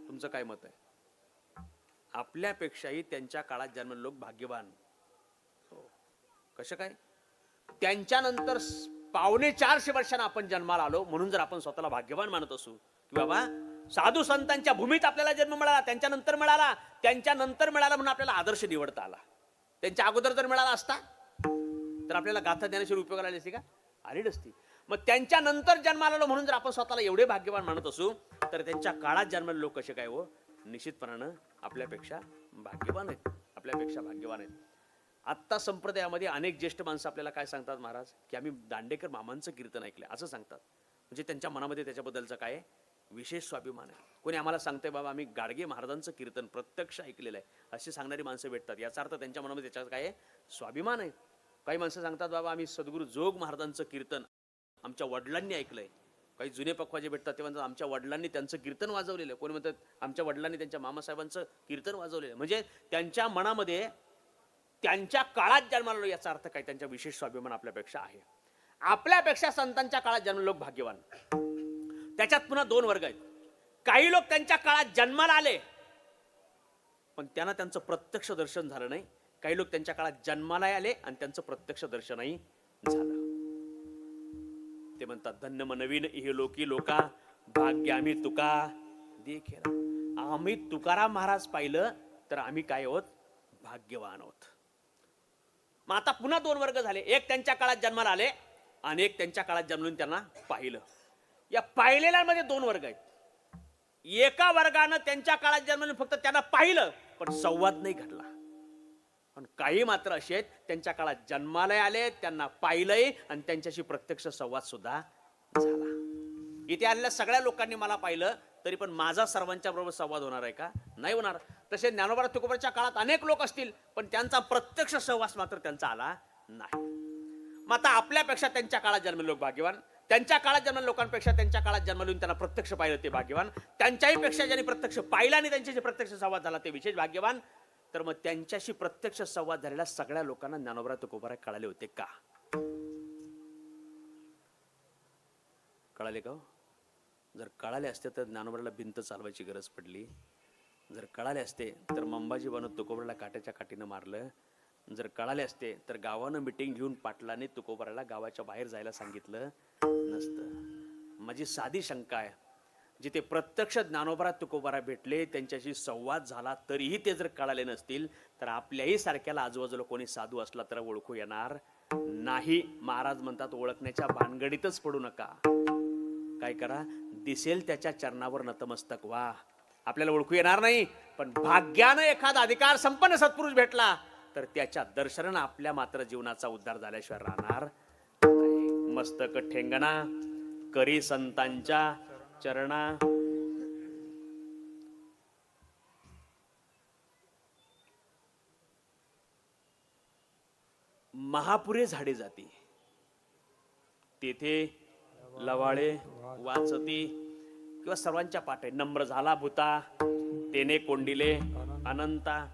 तुमचं काय मत आहे? आपल्यापेक्षाही त्यांच्या काळात जन्मलेले लोक भाग्यवान. कसं काय? त्यांच्यानंतर 450 वर्षांना आपण जन्माला आलो म्हणून जर आपण स्वतःला भाग्यवान मानत असू की बाबा साधू संतांच्या भूमीत आपल्याला जन्म मिळाला, त्यांच्यानंतर मिळाला म्हणून आपल्याला आदर्श निवडता आला. त्यांच्या अगोदर जर मिळाला असता तर आपल्याला गाथा ज्ञानेश्वरी उपयोगाला आली असती का? आली नसती. मग त्यांच्या नंतर जन्माला आलो म्हणून जर आपण स्वतःला एवढे भाग्यवान मानत असू तर त्यांच्या काळात जन्मलेले लोक कसे काय हो? निश्चितपणानं आपल्यापेक्षा भाग्यवान आहेत, आपल्यापेक्षा भाग्यवान आहेत. आत्ता संप्रदायामध्ये अनेक ज्येष्ठ माणसं आपल्याला काय सांगतात महाराज, की आम्ही दांडेकर मामांचं कीर्तन ऐकलं असं सांगतात. म्हणजे त्यांच्या मनामध्ये त्याच्याबद्दलचं काय विशेष स्वाभिमान आहे. कोणी आम्हाला सांगतंय बाबा आम्ही गाडगे महाराजांचं कीर्तन प्रत्यक्ष ऐकलेलं आहे, अशी सांगणारी माणसं भेटतात. याचा अर्थ त्यांच्या मनामध्ये त्याच्यात काय स्वाभिमान आहे. काही माणसं सांगतात बाबा आम्ही सद्गुरू जोग महाराजांचं कीर्तन आमच्या वडिलांनी ऐकलंय. काही जुने पक्वाजे भेटतात ते म्हणतात आमच्या वडिलांनी त्यांचं कीर्तन वाजवलेलं आहे. कोणी म्हणतात आमच्या वडिलांनी त्यांच्या मामासाहेबांचं कीर्तन वाजवलेलं आहे. म्हणजे त्यांच्या मनामध्ये त्यांच्या काळात जन्माला याचा अर्थ काय? त्यांच्या विशेष स्वाभिमान आपल्यापेक्षा आहे. आपल्यापेक्षा संतांच्या काळात जन्मलेले लोक भाग्यवान. त्याच्यात पुन्हा 2 वर्ग आहेत. काही लोक त्यांच्या काळात जन्माला आले पण त्यांना त्यांचं प्रत्यक्ष दर्शन झालं नाही. काही लोक त्यांच्या काळात जन्माला आले आणि त्यांचं प्रत्यक्ष दर्शनही झालं. ते म्हणतात धन्य मन नवीन इह लोकी लोका, भाग्य आम्ही तुका देखील. आम्ही तुकाराम महाराज पाहिलं तर आम्ही काय आहोत? भाग्यवान आहोत. मग आता पुन्हा 2 वर्ग झाले. एक त्यांच्या काळात जन्माला आले आणि एक त्यांच्या काळात जन्मून त्यांना पाहिलं. या पाहिलेल्यांमध्ये 2 वर्ग आहेत. एका वर्गानं त्यांच्या काळात जन्मून फक्त त्यांना पाहिलं पण संवाद नाही घडला. पण काही मात्र असे आहेत त्यांच्या काळात जन्माला आले, त्यांना पाहिलंय आणि त्यांच्याशी प्रत्यक्ष संवाद सुद्धा झाला. इथे आलेल्या सगळ्या लोकांनी मला पाहिलं तरी पण माझा सर्वांच्या बरोबर संवाद होणार आहे का? नाही होणार. तसे ज्ञानोबा तुकोबाच्या काळात अनेक लोक असतील पण त्यांचा प्रत्यक्ष सहवास मात्र त्यांचा आला नाही. मग आता आपल्यापेक्षा त्यांच्या काळात जन्मलेले लोक भाग्यवान, त्यांच्या काळात जन्मलेल्या लोकांपेक्षा त्यांच्या काळात जन्मलेून त्यांना प्रत्यक्ष पाहिलं ते भाग्यवान, त्यांच्याही पेक्षा ज्यांनी प्रत्यक्ष पाहिलं आणि त्यांच्याशी प्रत्यक्ष संवाद झाला ते विशेष भाग्यवान. तर मग त्यांच्याशी प्रत्यक्ष संवाद झालेल्या सगळ्या लोकांना ज्ञानोबा तुकोबा कळाले होते का? कळाले का? जर कळाले असते तर ज्ञानोबाला भिंत चालवायची गरज पडली. जर कळाले असते तर मंबाजी बनत तुकोबराला काट्याच्या काठीनं मारलं. जर कळाले असते तर गावानं मिटिंग घेऊन पाटलाने तुकोबराला गावाच्या बाहेर जायला सांगितलं नसतं. माझी साधी शंका आहे, जिथे प्रत्यक्ष ज्ञानोबा तुकोबरा भेटले त्यांच्याशी संवाद झाला तरीही ते जर कळाले नसतील तर आपल्याही सारख्याला आजूबाजूला कोणी साधू असला तर ओळखू येणार नाही. महाराज म्हणतात ओळखण्याच्या भानगडीतच पडू नका. काय करा? दिसेल त्याच्या चरणावर नतमस्तक व्हा. आपल्याला ओळखू येणार नाही पण भाग्यानं एखादा अधिकार संपन्न सत्पुरुष भेटला तर त्याच्या दर्शनानं आपल्या मात्र जीवनाचा उद्धार झाल्याशिवाय राहणार नाही. मस्तक ठेंगणा करी संतांच्या चरणा. महापुरे झाडे जाती तेथे लवाळे वाचती किंवा सर्वांच्या पाठे नम्र झाला भूता तेने कोंडिले अनंता.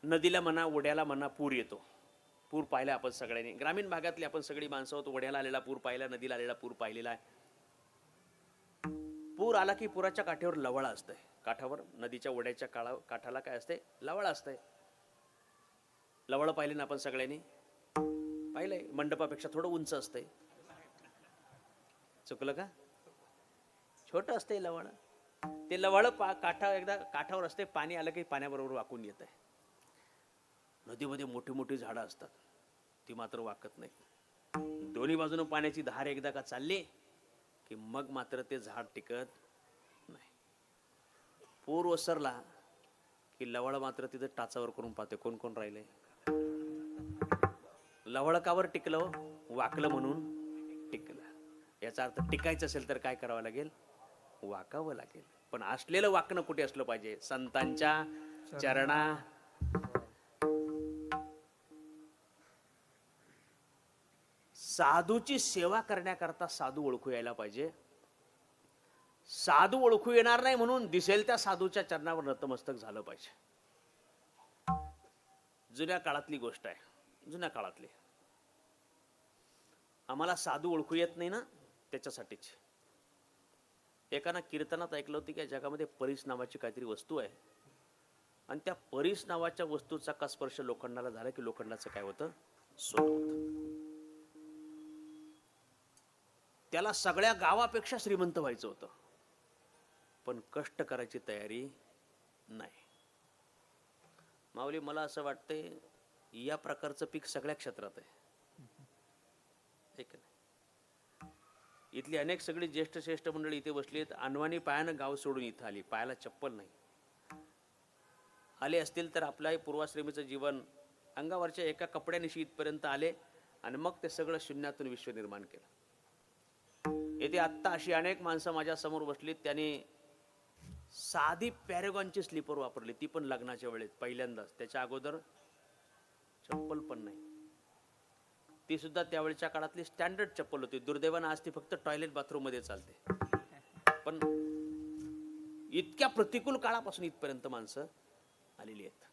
नदीला म्हणा, ओढ्याला म्हणा, पूर येतो. पूर पाहिला आपण सगळ्यांनी. ग्रामीण भागातली आपण सगळी माणसं आहोत. ओढ्याला आलेला पूर पाहिला, नदीला आलेला पूर पाहिलेला आहे. पूर आला की पुराच्या काठावर लवळा असतंय. काठावर नदीच्या ओढ्याच्या काठाला काय असते? लवळा असतंय. लवळ पाहिले ना आपण सगळ्यांनी? पाहिलंय. मंडपापेक्षा थोडं उंच असतंय. चुकलं का? छोटं असतंय लवळ. ते लवळ एकदा काठावर असते. पाणी आलं की पाण्याबरोबर वाकून येत आहे. नदीमध्ये मोठी मोठी झाडं असतात, ती मात्र वाकत नाही. दोन्ही बाजूनं पाण्याची धार एकदा का चालली की मग मात्र ते झाड टिकत नाही. पूर ओसरला की लवळ मात्र तिथं टाचावर करून पाहते कोण कोण राहिले. लवळ कावर टिकलं? वाकलं म्हणून टिकलं. याचा अर्थ टिकायचं असेल तर काय करावं लागेल? वाकावं लागेल. पण असलेलं वाकणं कुठे असलं पाहिजे? संतांच्या चरणा. साधूची सेवा करण्याकरता साधू ओळखू यायला पाहिजे. साधू ओळखू येणार नाही म्हणून दिसेल त्या साधूच्या चरणावर नतमस्तक झालं पाहिजे. जुन्या काळातली गोष्ट आहे. जुन्या काळातली. आम्हाला साधू ओळखू येत नाही ना, त्याच्यासाठीच. एकानं कीर्तनात ऐकलं होतं की या जगामध्ये परीस नावाची काहीतरी वस्तू आहे आणि त्या परीस नावाच्या वस्तूचा का स्पर्श लोखंडाला झाला की लोखंडाचं काय होतं? सोनं होतं. त्याला सगळ्या गावापेक्षा श्रीमंत व्हायचं होतं, पण कष्ट करायची तयारी नाही. माऊली, मला असं वाटतंय या प्रकारचं पीक सगळ्या क्षेत्रात आहे. इथली अनेक सगळी ज्येष्ठ मंडळी इथे बसली आहेत. अनवाणी पायानं गाव सोडून इथं आली. पायाला चप्पल नाही. आले असतील तर आपल्याही पूर्वाश्रमीचं जीवन अंगावरच्या एका कपड्यानिशी इथपर्यंत आले आणि मग ते सगळं शून्यातून विश्व निर्माण केलं. येथे आत्ता अशी अनेक माणसं माझ्या समोर बसलीत. त्यांनी साधी पॅरेगॉनची स्लीपर वापरली, ती पण लग्नाच्या वेळेत पहिल्यांदाच. त्याच्या अगोदर चप्पल पण नाही. ती सुद्धा त्यावेळच्या काळातली स्टँडर्ड चप्पल होती. दुर्दैवानं आज ती फक्त टॉयलेट बाथरूम मध्ये चालते. पण इतक्या प्रतिकूल काळापासून इथपर्यंत माणसं आलेली आहेत.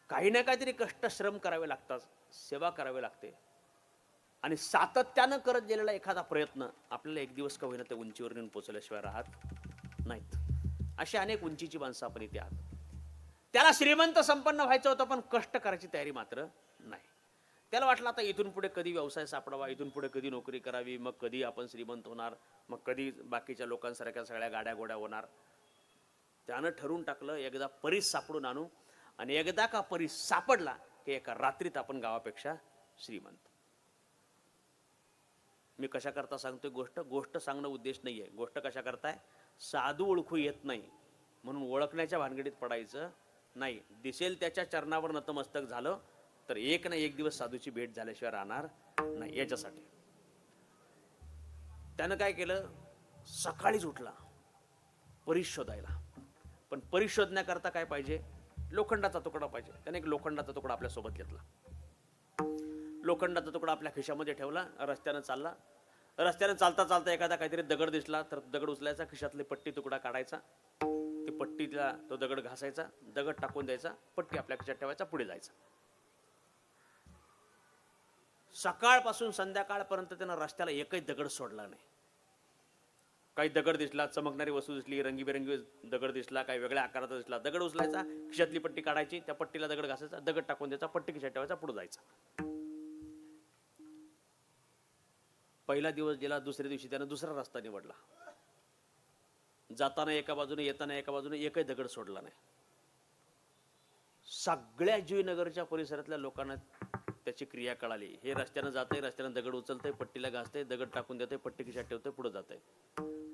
काही ना काहीतरी कष्ट श्रम करावे लागतात, सेवा करावी लागते आणि सातत्यानं करत गेलेला एखादा प्रयत्न आपल्याला एक दिवस का होईना त्या उंचीवर नेऊन पोचल्याशिवाय राहत नाहीत. अशी अनेक उंचीची माणसं आपण इथे आहात. त्याला श्रीमंत संपन्न व्हायचं होतं, पण कष्ट करायची तयारी मात्र नाही. त्याला वाटलं आता इथून पुढे कधी व्यवसाय सापडावा, इथून पुढे कधी नोकरी करावी, मग कधी आपण श्रीमंत होणार, मग कधी बाकीच्या लोकांसारख्या सगळ्या गाड्या गोड्या होणार. त्यानं ठरवून टाकलं एकदा परीस सापडून आणू, आणि एकदा का परीस सापडला की एका रात्रीत आपण गावापेक्षा श्रीमंत. मी कशा करता सांगतोय गोष्ट सांगणं उद्देश नाहीये. गोष्ट कशा करताय? साधू ओळखू येत नाही म्हणून ओळखण्याच्या भानगडीत पडायचं नाही. दिसेल त्याच्या चरणावर नतमस्तक झालं तर एक ना एक दिवस साधूची भेट झाल्याशिवाय राहणार नाही. याच्यासाठी त्यानं काय केलं? सकाळीच उठला परीस शोधायला. पण परीस शोधण्याकरता काय पाहिजे? लोखंडाचा तुकडा पाहिजे. त्याने एक लोखंडाचा तुकडा आपल्या सोबत घेतला. लोखंडाचा तुकडा आपल्या खिशामध्ये ठेवला. रस्त्यानं चालला. रस्त्यानं चालता चालता एखादा काहीतरी दगड दिसला तर दगड उचलायचा, खिशातले पट्टी तुकडा काढायचा, ती पट्टीला तो दगड घासायचा, दगड टाकून द्यायचा, पट्टी आपल्या खिशात ठेवायचा, पुढे जायचा. सकाळपासून संध्याकाळपर्यंत त्यानं रस्त्याला एकही दगड सोडला नाही. काही दगड दिसला, चमकणारी वस्तू दिसली, रंगीबेरंगी दगड दिसला, काही वेगळ्या आकाराचा दिसला, दगड उचलायचा, खिशातली पट्टी काढायची, त्या पट्टीला दगड घासायचा, दगड टाकून द्यायचा, पट्टी खिशात ठेवायचा, पुढे जायचा. पहिला दिवस गेला. दुसऱ्या दिवशी त्यानं दुसरा रस्ता निवडला. जाताना एका बाजूने, येताना एका बाजूने, एकही दगड सोडला नाही. सगळ्या जुईनगरच्या परिसरातल्या लोकांना त्याची क्रिया कळाली. हे रस्त्यानं जातंय, रस्त्यानं दगड उचलतंय, पट्टीला घासतंय, दगड टाकून देतंय, पट्टी खिशात ठेवतंय, पुढे जातंय.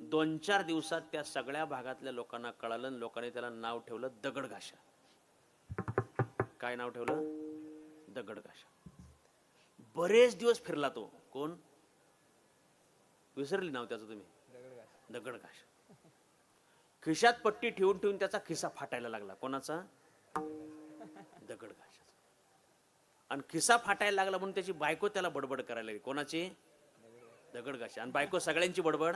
2-4 दिवसात त्या सगळ्या भागातल्या लोकांना कळालं. लोकांनी त्याला नाव ठेवलं दगडघाशा. काय नाव ठेवलं? दगडघाशा. बरेच दिवस फिरला तो. कोण? विसरली नाव त्याचं तुम्ही? दगडघाशा. खिशात पट्टी ठेवून ठेवून त्याचा खिसा फाटायला लागला. कोणाचा? दगडघाशा. आणि खिसा फाटायला लागला म्हणून त्याची बायको त्याला बडबड करायला लागली. कोणाची? दगडघाशा. आणि बायको सगळ्यांची बडबड.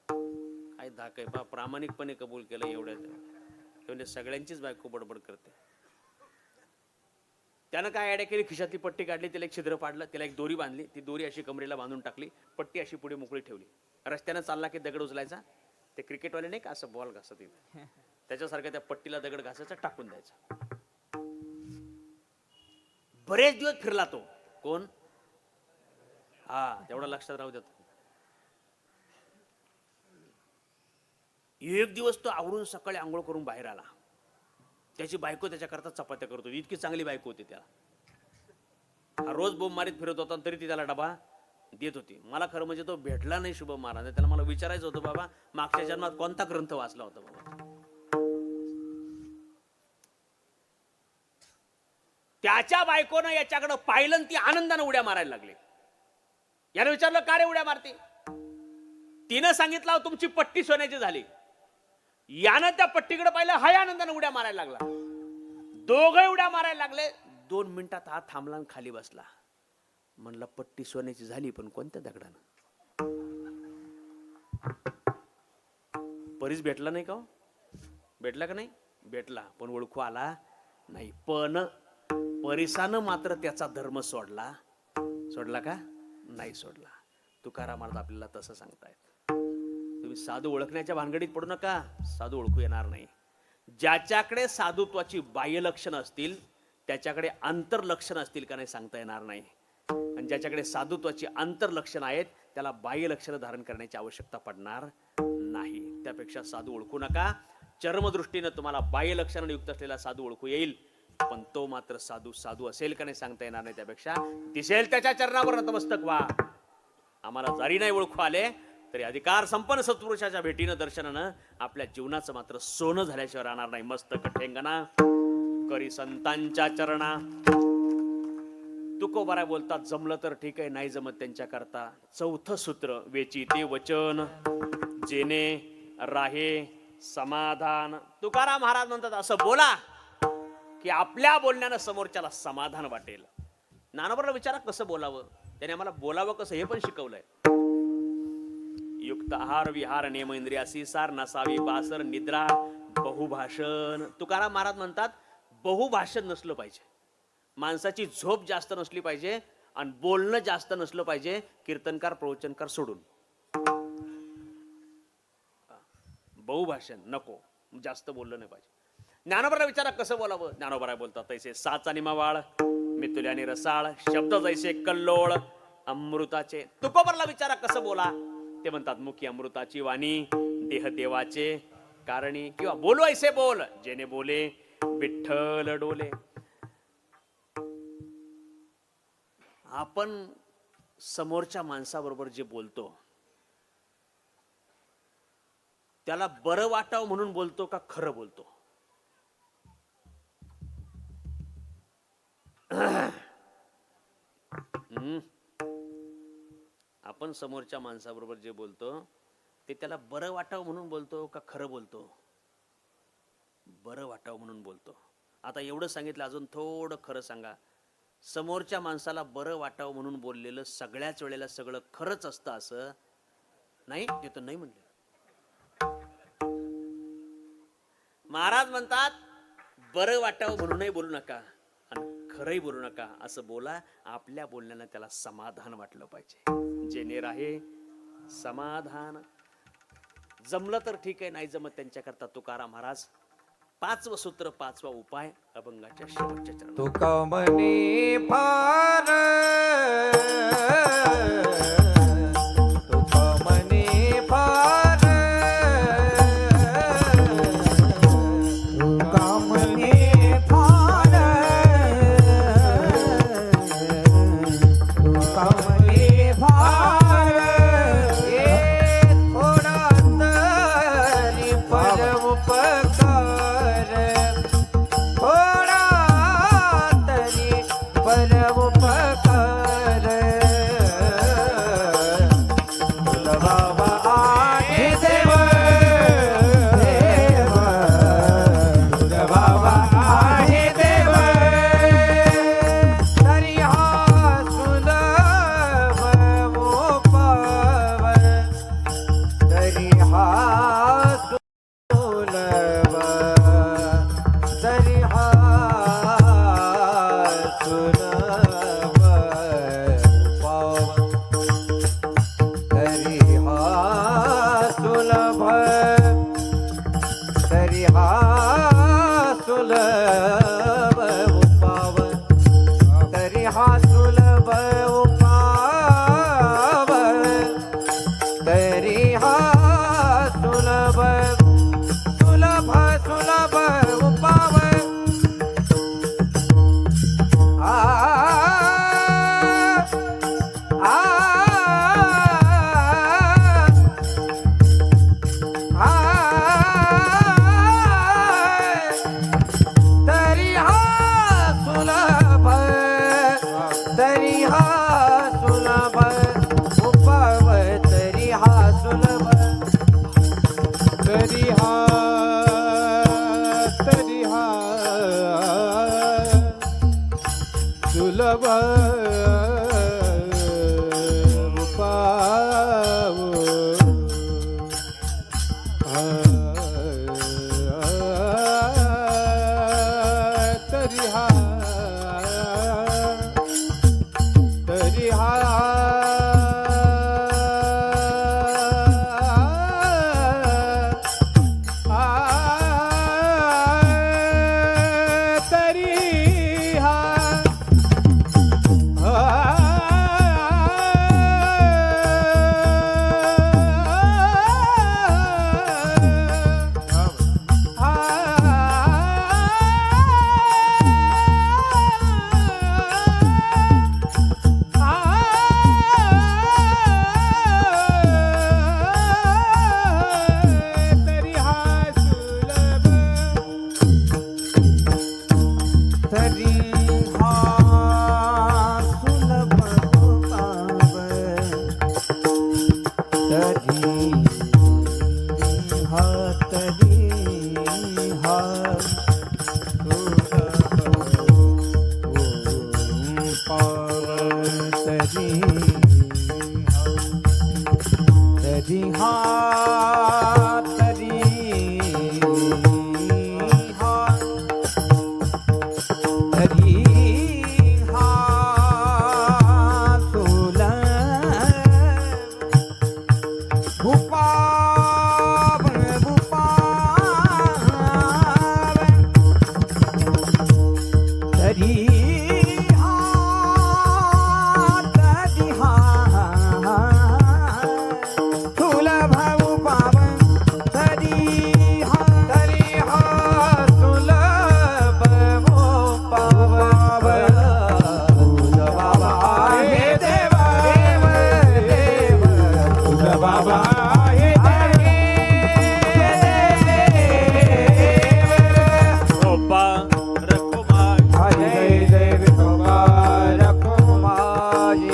काय धाक आहे बा. प्रामाणिकपणे कबूल केलं एवढ्या. म्हणजे सगळ्यांचीच बायको बडबड करते. त्यानं काय आयडिया केली, खिशातली पट्टी काढली, त्याला एक छिद्र पाडलं, त्याला एक दोरी बांधली, ती दोरी अशी कमरेला बांधून टाकली, पट्टी अशी पुढे मोकळी ठेवली. रस्त्यानं चालला की दगड उचलायचा, ते क्रिकेटवाले नाही का असं बॉल घासत येईल त्याच्यासारखं त्या पट्टीला दगड घासायचा, टाकून द्यायचा. बरेच दिवस फिरला तो. कोण? हा, तेवढं लक्षात राहू देत. एक दिवस तो आवरून सकाळी आंघोळ करून बाहेर आला. त्याची बायको त्याच्याकरता चपात्या करत होती. इतकी चांगली बायको होती त्याला. हा रोज बोंब मारीत फिरत होता, तरी ती त्याला डबा देत होती. मला खरं म्हणजे तो भेटला नाही शुभम महाराज. त्याला मला विचारायचं होतं, बाबा मागच्या जन्मात कोणता ग्रंथ वाचला होता बाबा. त्याच्या बायकोनं याच्याकडे पाहिलं आणि ती आनंदाने उड्या मारायला लागली. याने विचारलं, का रे उड्या मारते? तिनं सांगितलं, तुमची पट्टी सोन्याची झाली. यानं त्या पट्टीकडे पाहिलं, हाय आनंदाने उड्या मारायला लागला. दोघे उड्या मारायला लागले. 2 मिनिटात हा थांबला आणि खाली बसला. म्हणला, पट्टी सोन्याची झाली, पण कोणत्या दगडानं? परीस भेटला नाही का? भेटला का नाही? भेटला, पण ओळखू आला नाही. पण परिसानं मात्र त्याचा धर्म सोडला. सोडला का? नाही सोडला. तुकाराम महाराज आपल्याला तसं सांगतायत. तुम्ही साधू ओळखण्याच्या भानगडीत पडू नका. साधू ओळखू येणार नाही. ज्याच्याकडे साधुत्वाची बाह्य लक्षणं असतील, त्याच्याकडे अंतर्लक्षणं असतील का नाही सांगता येणार नाही. आणि ज्याच्याकडे साधुत्वाची अंतर्लक्षणं आहेत, त्याला बाह्य लक्षणं धारण करण्याची आवश्यकता पडणार नाही. त्यापेक्षा साधू ओळखू नका. चर्मदृष्टीनं तुम्हाला बाह्य लक्षणाने युक्त असलेला साधू ओळखू येईल, पण तो मात्र साधू साधू असेल का नाही सांगता येणार नाही. त्यापेक्षा दिसेल त्याच्या चरणावर नतमस्तक व्हा. आम्हाला जरी नाही ओळखू आले तरी अधिकार संपन्न सत्पुरुषाच्या भेटीनं, दर्शनानं आपल्या जीवनाचं मात्र सोनं झाल्याशिवाय राहणार नाही. मस्तक ठेंगणा करी संतांच्या चरणा. तुकोबारा बोलतात, जमलं तर ठीक आहे, नाही जमत त्यांच्या करता. 4थं सूत्र, वेची ते वचन जेने राहे समाधान. तुकाराम महाराज म्हणतात, असं बोला की आपल्या बोलण्यानं समोरच्याला समाधान वाटेल. ज्ञानोबाला विचारा कसं बोलावं. त्याने आम्हाला बोलावं कसं हे पण शिकवलंय. युक्त आहार विहार नेम इंद्रियासी सार नसावी बासर निद्रा बहुभाषण. तुकाराम महाराज म्हणतात, बहुभाषण नसलं पाहिजे. माणसाची झोप जास्त नसली पाहिजे आणि बोलणं जास्त नसलं पाहिजे. कीर्तनकार प्रवचनकार सोडून बहुभाषण नको, जास्त बोललं नाही पाहिजे. ज्ञानोबाला विचारा कसं बोलावं. ज्ञानोबा बोलतात, तैसे साचा निमावाळ मितुल्याने रसाळ शब्द जैसे कल्लोळ अमृताचे. तुकोबरला विचारा कसं बोला. ते म्हणतात, मुखी अमृताची वाणी देह देवाचे कारणी, किंवा बोलो ऐसे बोल जेने बोले विठ्ठल डोले. आपण समोरच्या माणसाबरोबर जे बोलतो त्याला बरं वाटावं म्हणून बोलतो का खरं बोलतो? आपण समोरच्या माणसाबरोबर जे बोलतो ते त्याला बरं वाटावं म्हणून बोलतो का खरं बोलतो? बरं वाटावं म्हणून बोलतो. आता एवढं सांगितलं, अजून थोडं खरं सांगा. समोरच्या माणसाला बरं वाटावं म्हणून बोललेलं सगळ्याच वेळेला सगळं खरंच असतं असं नाही. ते तर नाही म्हणले. महाराज म्हणतात, बरं वाटावं म्हणूनही बोलू नका आणि खरंही बोलू नका, असं बोला. आपल्या बोलण्यानं त्याला समाधान वाटलं पाहिजे. जेने राहे समाधान. जमलं तर ठीक आहे, नाही जमत त्यांच्याकरता तुकाराम महाराज 5वं सूत्र 5वा उपाय अभंगाच्या शेवटच्या चरणात. तुका म्हणे फार, तुका म्हणे फार, तुका म्हणे फार, तुका म्हणे फार, थोडा तरी परोपकार, थोडा तरी परोपकार. तुला बाबा आहे देव, देव, तुला बाबा आहे देव, तरी हा सुलभ पावर, तरी हा सुलभ तरी हा तरी हा तरी हा तरी हा सुलभ तरी हा सुलभ पाव तरी हा सुलभ पाव तरी हा तरी हा सुलभ भूपाव तरी हा सुलभ भूपाव तरी हा सुलभ भूपाव बाबा हे देव बाबा हे गोपा रखुमाई हरे जय विठोबा रखुमाई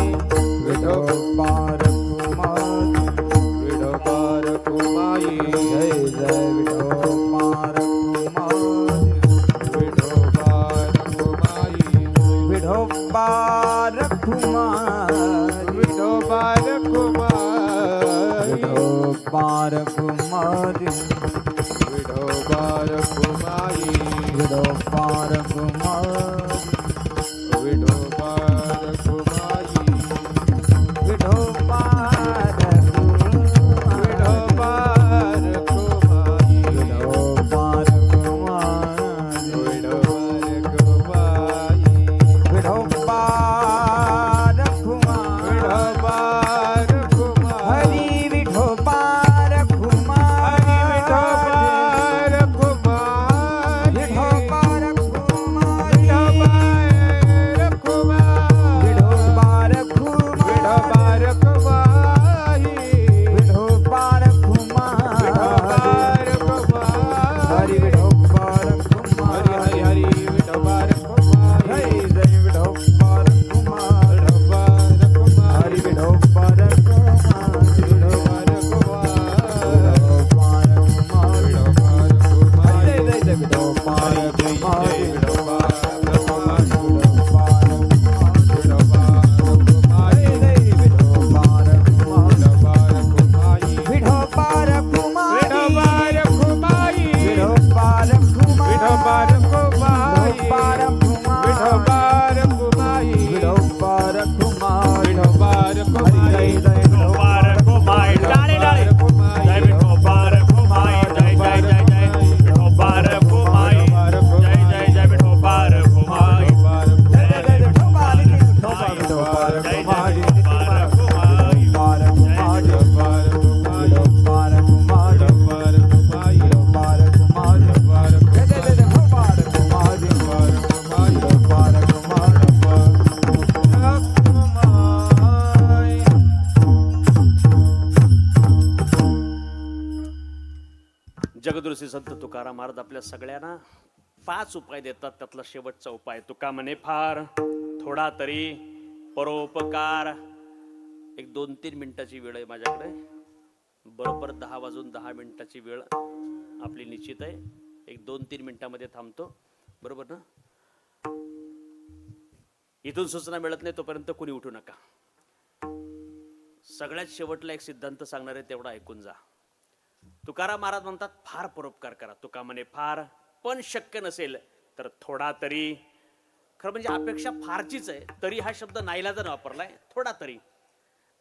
विठोबा रखुमाई विठोबा रखुमाई जय जय विठोबा रखुमाई विठोबा रखुमाई विठोबा रखुमाई विठोबा रखुमाई विठोबा रखुमाई विठोबा रखुमाई विठोबा रखुमाई विठोबा रखुमाई विठोबा रखुमाई विठोबा रखुमाई विठोबा रखुमाई हरी विठोबा रखुमाई विठोबा रखुमाई विठोबा रखुमाई विठोबा रखुमाई विठोबा रखुमाई हरी विठोबा रखुमाई हरी हरी विठोबा रखुमाई जय जय विठोबा रखुमाई हरी विठोबा रखुमाई विठोबा रखुमाई जय जय जय विठोबा रखुमाई विठोबा रखुमाई विठोबा रखुमाई जय जय विठोबा रखुमाई विठोबा रखुमाई विठोबा रखुमाई विठोबा रखुमाई विठोबा रखुमाई विठोबा रखुमाई विठोबा रखुमाई विठोबा रखुमाई जय जय गोपा रखुमाई डाळे डाळे जय विठोबा रखुमाई जय जय जय जय विठोबा रखुमाई जय जय जय विठोबा रखुमाई जय जय जय विठोबा रखुमाई जय जय विठोबा रखुमाई जगदृषी संत तुकाराम महाराज आपल्या सगळ्यांना 5 उपाय देतात. त्यातला शेवटचा उपाय तुका म्हणे फार थोडा तरी परोपकार. एक 2-3 मिनिटाची वेळ आहे माझ्याकडे. बरोबर 10:10 वेळ आपली निश्चित आहे. एक 2-3 मिनिटामध्ये थांबतो, बरोबर ना? इथून सूचना मिळत नाही तोपर्यंत कुणी उठू नका. सगळ्यात शेवटला एक सिद्धांत सांगणार आहे, तेवढा ऐकून जा. तुकाराम महाराज म्हणतात फार परोपकार करा. तुका म्हणे फार, पण शक्य नसेल तर थोडा तरी. खरं म्हणजे अपेक्षा फारचीच आहे. तरी हा शब्द नाईलाजाने वापरलाय. थोडा तरी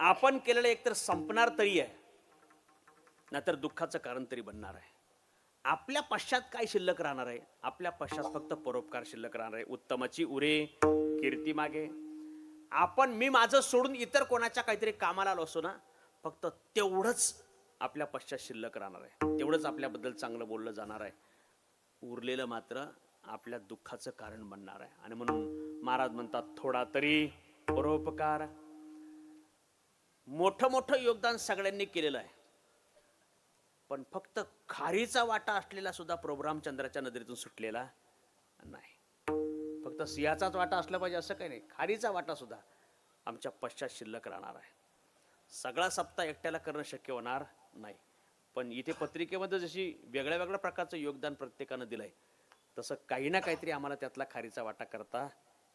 आपण केलेलं एकतर संपणार तरी आहे, नाहीतर दुःखाचं कारण तरी बनणार आहे. आपल्या पश्चात काय शिल्लक राहणार आहे? आपल्या पश्चात फक्त परोपकार शिल्लक राहणार आहे. उत्तमाची उरे कीर्ती मागे. आपण मी माझं सोडून इतर कोणाच्या काहीतरी कामाला आलो असो ना, फक्त तेवढंच आपल्या पश्चात शिल्लक राहणार आहे. तेवढंच आपल्याबद्दल चांगलं बोललं जाणार आहे. उरलेलं मात्र आपल्या दुःखाचं कारण बनणार आहे. आणि म्हणून महाराज म्हणतात थोडा तरी परोपकार. मोठं मोठं योगदान सगळ्यांनी केलेलं आहे, पण फक्त खारीचा वाटा असलेला सुद्धा प्रभू रामचंद्राच्या नजरेतून सुटलेला नाही. फक्त सिंहाचाच वाटा असला पाहिजे असं काही नाही. खारीचा वाटा सुद्धा आमच्या पश्चात शिल्लक राहणार आहे. सगळा सप्ताह एकट्याला करणं शक्य होणार नाही, पण इथे पत्रिकेमध्ये जशी वेगळ्या वेगळ्या प्रकारचं योगदान प्रत्येकानं दिलंय, तसं काही ना काहीतरी आम्हाला त्यातला खारीचा वाटा करता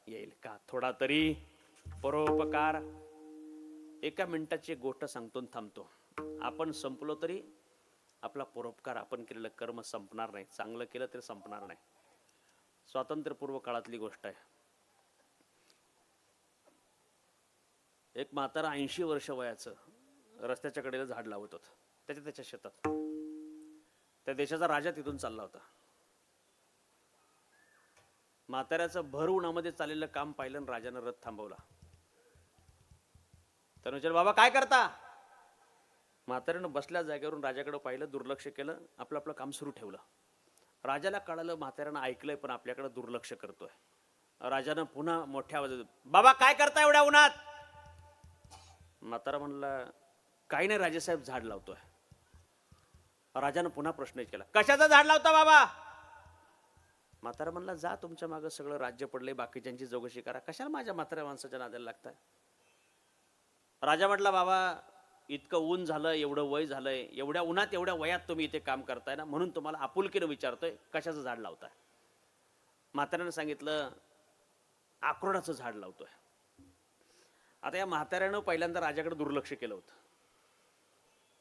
येईल का? थोडा तरी परोपकार. एका मिनिटाची एक गोष्ट सांगतो आणि थांबतो. आपण संपलो तरी आपला परोपकार, आपण केलेलं कर्म संपणार नाही. चांगलं केलं तरी संपणार नाही. स्वातंत्र्यपूर्व काळातली गोष्ट आहे. एक म्हातारा 80 वर्ष वयाचं रस्त्याच्या कडेला झाड लावत होतं त्याच्या शेतात. त्या देशाचा राजा तिथून चालला होता. म्हाताऱ्याचं भर उन्हामध्ये चाललेलं काम पाहिलं आणि राजानं रथ थांबवला. त्यानं विचारलं, बाबा काय करता? म्हाताऱ्यानं बसल्या जागेवरून राजाकडे पाहिलं, दुर्लक्ष केलं, आपलं आपलं काम सुरू ठेवलं. राजाला कळालं म्हाताऱ्यानं ऐकलंय पण आपल्याकडे दुर्लक्ष करतोय. राजानं पुन्हा मोठ्या आवाजात, बाबा काय करता एवढ्या उन्हात? म्हातारा म्हणला, काही नाही राजेसाहेब, झाड लावतोय. राजानं पुन्हा प्रश्न केला, कशाचं झाड लावता बाबा? म्हातारा म्हणला, जा तुमच्या मागं सगळं राज्य पडले, बाकीच्यांची चौकशी करा, कशाला माझ्या म्हाताऱ्या माणसाच्या नादाला लागताय? राजा म्हटला, बाबा इतकं ऊन झालं, एवढं वय झालंय, एवढ्या उन्हात एवढ्या वयात तुम्ही इथे काम करताय ना, म्हणून तुम्हाला आपुलकीनं विचारतोय कशाचं झाड लावताय? म्हाताऱ्यानं सांगितलं, अक्रोडाचं झाड लावतोय. आता या म्हाताऱ्यानं पहिल्यांदा राजाकडे दुर्लक्ष केलं होतं,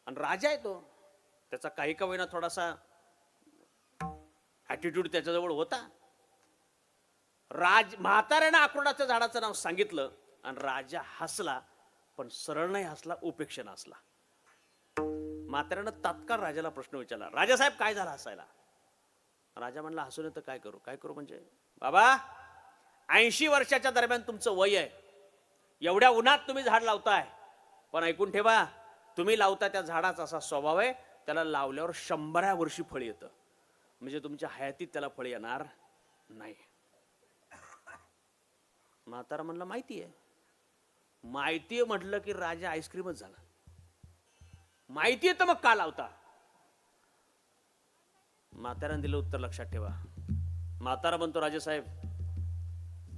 आणि राजा आहे तो, त्याचा काही का होईना थोडासा ॲटिट्यूड त्याच्याजवळ होता. म्हाताऱ्यानं अक्रोडाच्या झाडाचं नाव सांगितलं आणि राजा हसला, पण सरळ नाही हसला, उपेक्षेनं हसला. म्हाताऱ्यानं तात्काळ राजाला प्रश्न विचारला, राजासाहेब काय झालं हसायला? राजा म्हणला, हसून तर काय करू? काय करू म्हणजे बाबा 80 वर्षाच्या दरम्यान तुमचं वय आहे, एवढ्या उन्हात तुम्ही झाड लावताय, पण ऐकून ठेवा, तुम्ही लावता त्या झाडाचा असा स्वभाव आहे, त्याला लावल्यावर 100 वर्षी फळ येतं, म्हणजे तुमच्या हयातीत त्याला फळ येणार नाही. म्हातारा म्हणला, माहिती आहे. माहितीये म्हटलं की राजा आईस्क्रीमच झाला. माहितीये तर मग का लावता? म्हाताऱ्यानं दिलं उत्तर, लक्षात ठेवा. म्हातारा म्हणतो, राजेसाहेब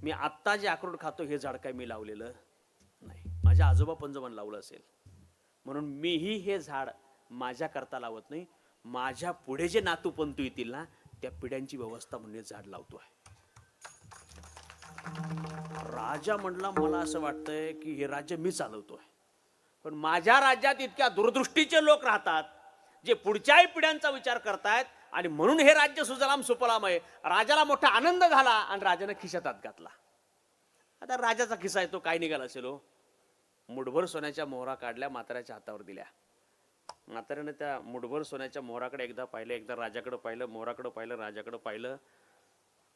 मी आत्ता जे अक्रोड खातो हे झाड काय मी लावलेलं नाही, माझ्या आजोबा पंजोबान लावलं असेल, म्हणून मीही हे झाड माझ्या करता लावत नाही, माझ्या पुढे जे नातू पंतू येतील ना, त्या पिढ्यांची व्यवस्था म्हणून झाड लावतोय. राजा म्हणला, मला असं वाटतंय की हे राज्य मी चालवतोय, पण माझ्या राज्यात इतक्या दूरदृष्टीचे लोक राहतात जे पुढच्याही पिढ्यांचा विचार करतायत, आणि म्हणून हे राज्य सुजलाम सुफलाम आहे. राजाला मोठा आनंद झाला आणि राजाने खिशात हात घातला. आता राजाचा खिसा आहे तो काय निघाला असेल हो? मुठभर सोन्याच्या मोहरा काढल्या, म्हाताऱ्याच्या हातावर दिल्या. म्हाताऱ्याने त्या मुठभर सोन्याच्या मोहराकडे एकदा पाहिलं, एकदा राजाकडे पाहिलं, मोहराकडे पाहिलं, राजाकडे पाहिलं.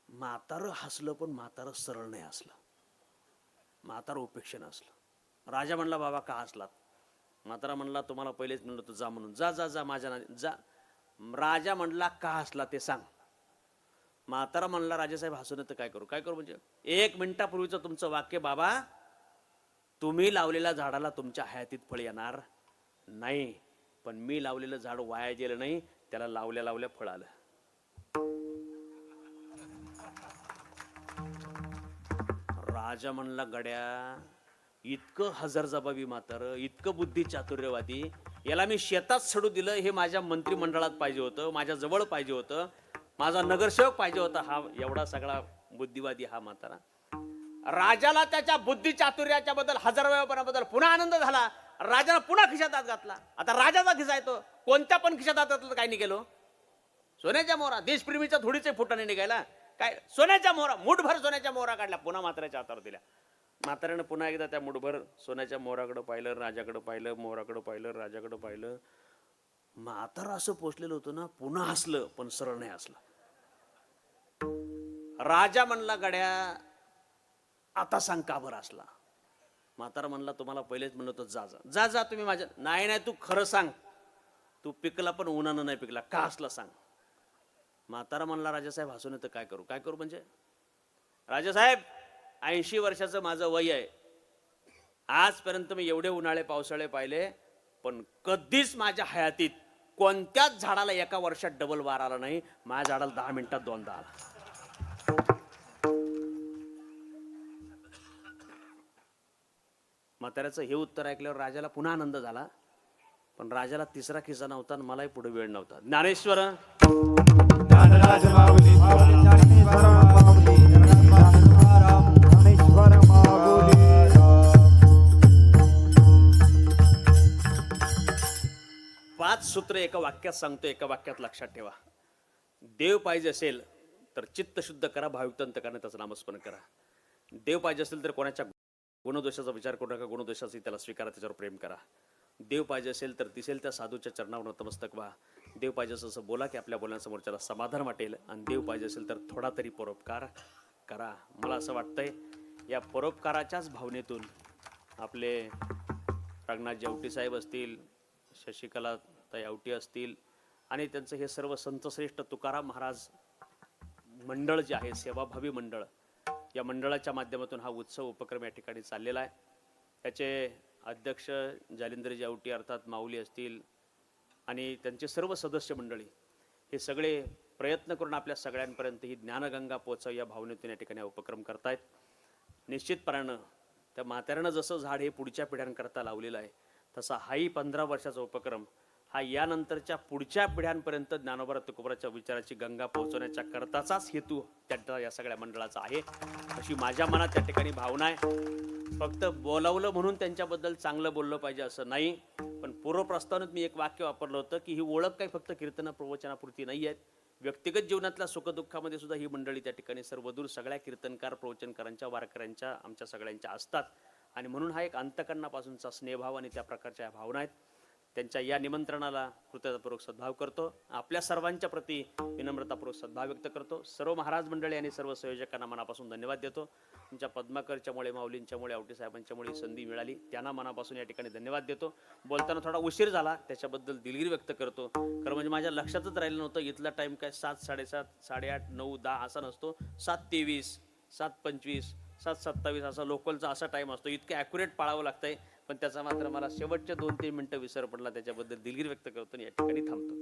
म्हातारं हसलं, पण म्हातारं सरळ नाही हसलं, म्हातारं उपेक्षेनं हसलं. राजा म्हणला, बाबा का हसलात? म्हातारा म्हणला, तुम्हाला पहिलेच म्हणलं तू जा म्हणून, जा जा जा माझ्या जा. राजा म्हणला, का हसला ते सांग. म्हातारा म्हणला, राजासाहेब हसून तर काय करू? काय करू म्हणजे 1 मिनिटापूर्वीचं तुमचं वाक्य, बाबा तुम्ही लावलेल्या झाडाला तुमच्या हयातीत फळ येणार नाही, पण मी लावलेलं झाड वाया गेलं नाही, त्याला लावल्या लावल्या फळ आलं. राजा म्हणला, गड्या इतकं हजरजबाबी म्हातारं, इतकं बुद्धी चातुर्यवादी, याला मी शेतात सडू दिलं, हे माझ्या मंत्रिमंडळात पाहिजे होतं, माझ्या जवळ पाहिजे होतं, माझा नगरसेवक पाहिजे होता. हा एवढा सगळा बुद्धिवादी हा म्हातारा. राजाला त्याच्या बुद्धी चातुर्याच्या बद्दल हजारवेळापणाबद्दल पुन्हा आनंद झाला. राजाला पुन्हा खिशात हात घातला. आता राजाचा खिसा येतो, कोणत्या पण खिशात हात घातला तर काय निघेलो? सोन्याच्या मोहरा, देशप्रेमीच्या थोडीचे फुटाने निघायला काय? सोन्याच्या मोहरा, मुठभर सोन्याच्या मोहरा काढल्या, पुन्हा म्हाताऱ्याच्या हातावर दिल्या. म्हाताऱ्यानं पुन्हा एकदा त्या मुठभर सोन्याच्या मोहराकडे पाहिलं, राजाकडे पाहिलं, मोहराकडे पाहिलं, राजाकडे पाहिलं. म्हातारा असं पोचलेलं होतं ना, पुन्हा हसलं पण सरळ नाही हसलं. राजा म्हणला, गड्या आता सांग का बरं असला? म्हातारा म्हणला, तुम्हाला पहिलेच म्हणलं होतं जा जा जा जा तुम्ही माझ्या. नाही नाही, तू खरं सांग, तू पिकला पण उन्हानं नाही पिकला, का असला सांग. म्हातारा म्हणला, राजासाहेब हसून येतं, काय करू? काय करू म्हणजे? राजासाहेब 80 वर्षाचं माझं वय आहे. आजपर्यंत मी एवढे उन्हाळे पावसाळे पाहिले, पण कधीच माझ्या हयातीत कोणत्याच झाडाला एका वर्षात डबल वार आला नाही. माझ्या झाडाला 10 मिनिटात दोनदा आला. म्हाताऱ्याचं हे उत्तर ऐकल्यावर राजाला पुन्हा आनंद झाला, पण राजाला तिसरा खिसा नव्हता आणि मलाही पुढे वेळ नव्हता. ज्ञानेश्वर ज्ञानराज माऊली ज्ञानेश्वर माऊली ज्ञानेश्वर माऊली. 5 सूत्र एका वाक्यात सांगतो, एका वाक्यात लक्षात ठेवा. देव पाहिजे असेल तर चित्त शुद्ध करा, भाविक अंतकरणाने त्याचं नामस्मरण करा. देव पाहिजे असेल तर कोणाच्या गुणदोषाचा विचार करू नका, गुणदोषाचा त्याला स्वीकारा, त्याच्यावर प्रेम करा. देव पाहिजे असेल तर दिसेल त्या साधूच्या चरणावर नतमस्तक व्हा. देव पाहिजे असं बोला की आपल्या बोलण्यासमोरच्याला समाधान वाटेल. आणि देव पाहिजे असेल तर थोडा तरी परोपकार करा. मला असं वाटतंय या परोपकाराच्याच भावनेतून आपले रंगनाथ आवटी साहेब असतील, शशिकला ताई आवटी असतील आणि त्यांचं हे सर्व संतश्रेष्ठ तुकाराम महाराज मंडळ जे आहे, सेवाभावी मंडळ, या मंडळाच्या माध्यमातून हा उत्सव उपक्रम या ठिकाणी चाललेला आहे. त्याचे अध्यक्ष जालिंदरजी आवटी अर्थात माऊली असतील आणि त्यांचे सर्व सदस्य मंडळी हे सगळे प्रयत्न करून आपल्या सगळ्यांपर्यंत ही ज्ञानगंगा पोहोचावी या भावनेतून या ठिकाणी हा उपक्रम करतायत. निश्चितपणानं त्या म्हाताऱ्यानं जसं झाड हे पुढच्या पिढ्यांकरता लावलेलं आहे, तसा हाही 15 वर्षाचा उपक्रम हा यानंतरच्या पुढच्या पिढ्यांपर्यंत ज्ञानोबा तुकोबाराच्या विचाराची गंगा पोहोचवण्याच्या करताचाच हेतू त्यांचा या सगळ्या मंडळाचा आहे, अशी माझ्या मनात त्या ठिकाणी भावना आहे. फक्त बोलावलं म्हणून त्यांच्याबद्दल चांगलं बोललं पाहिजे असं नाही, पण पूर्वप्रस्तावनेत मी एक वाक्य वापरलं होतं की ही ओळख काही फक्त कीर्तन प्रवचनापुरती नाही आहेत. व्यक्तिगत जीवनातल्या सुखदुःखामध्ये सुद्धा ही मंडळी त्या ठिकाणी सर्वदूर सगळ्या कीर्तनकार, प्रवचनकारांच्या, वारकऱ्यांच्या, आमच्या सगळ्यांच्या असतात. आणि म्हणून हा एक अंतकरणापासूनचा स्नेहभाव आणि त्या प्रकारच्या भावना आहेत. त्यांच्या या निमंत्रणाला कृतज्ञतापूर्वक सद्भाव करतो. आपल्या सर्वांच्या प्रती विनम्रतापूर्वक सद्भाव व्यक्त करतो. सर्व महाराज मंडळी आणि सर्व संयोजकांना मनापासून धन्यवाद देतो. तुमच्या पद्माकरच्यामुळे, माऊलींच्यामुळे, आवटी साहेबांच्यामुळे संधी मिळाली, त्यांना मनापासून या ठिकाणी धन्यवाद देतो. बोलताना थोडा उशीर झाला, त्याच्याबद्दल दिलगिरी व्यक्त करतो. खरं म्हणजे माझ्या लक्षातच राहिलं नव्हतं. इथला टाईम काय 7, 7:30, 8:30, 9, 10 असा नसतो. 7:23, 7:25, 7:27 असा लोकलचा असा टाईम असतो. इतकं ॲक्युरेट पाळावं लागतंय, पण त्याचा मात्र मला शेवटचे 2-3 मिनिटं विसर पडला. त्याच्याबद्दल दिलगिरी व्यक्त करतो आणि या ठिकाणी थांबतो.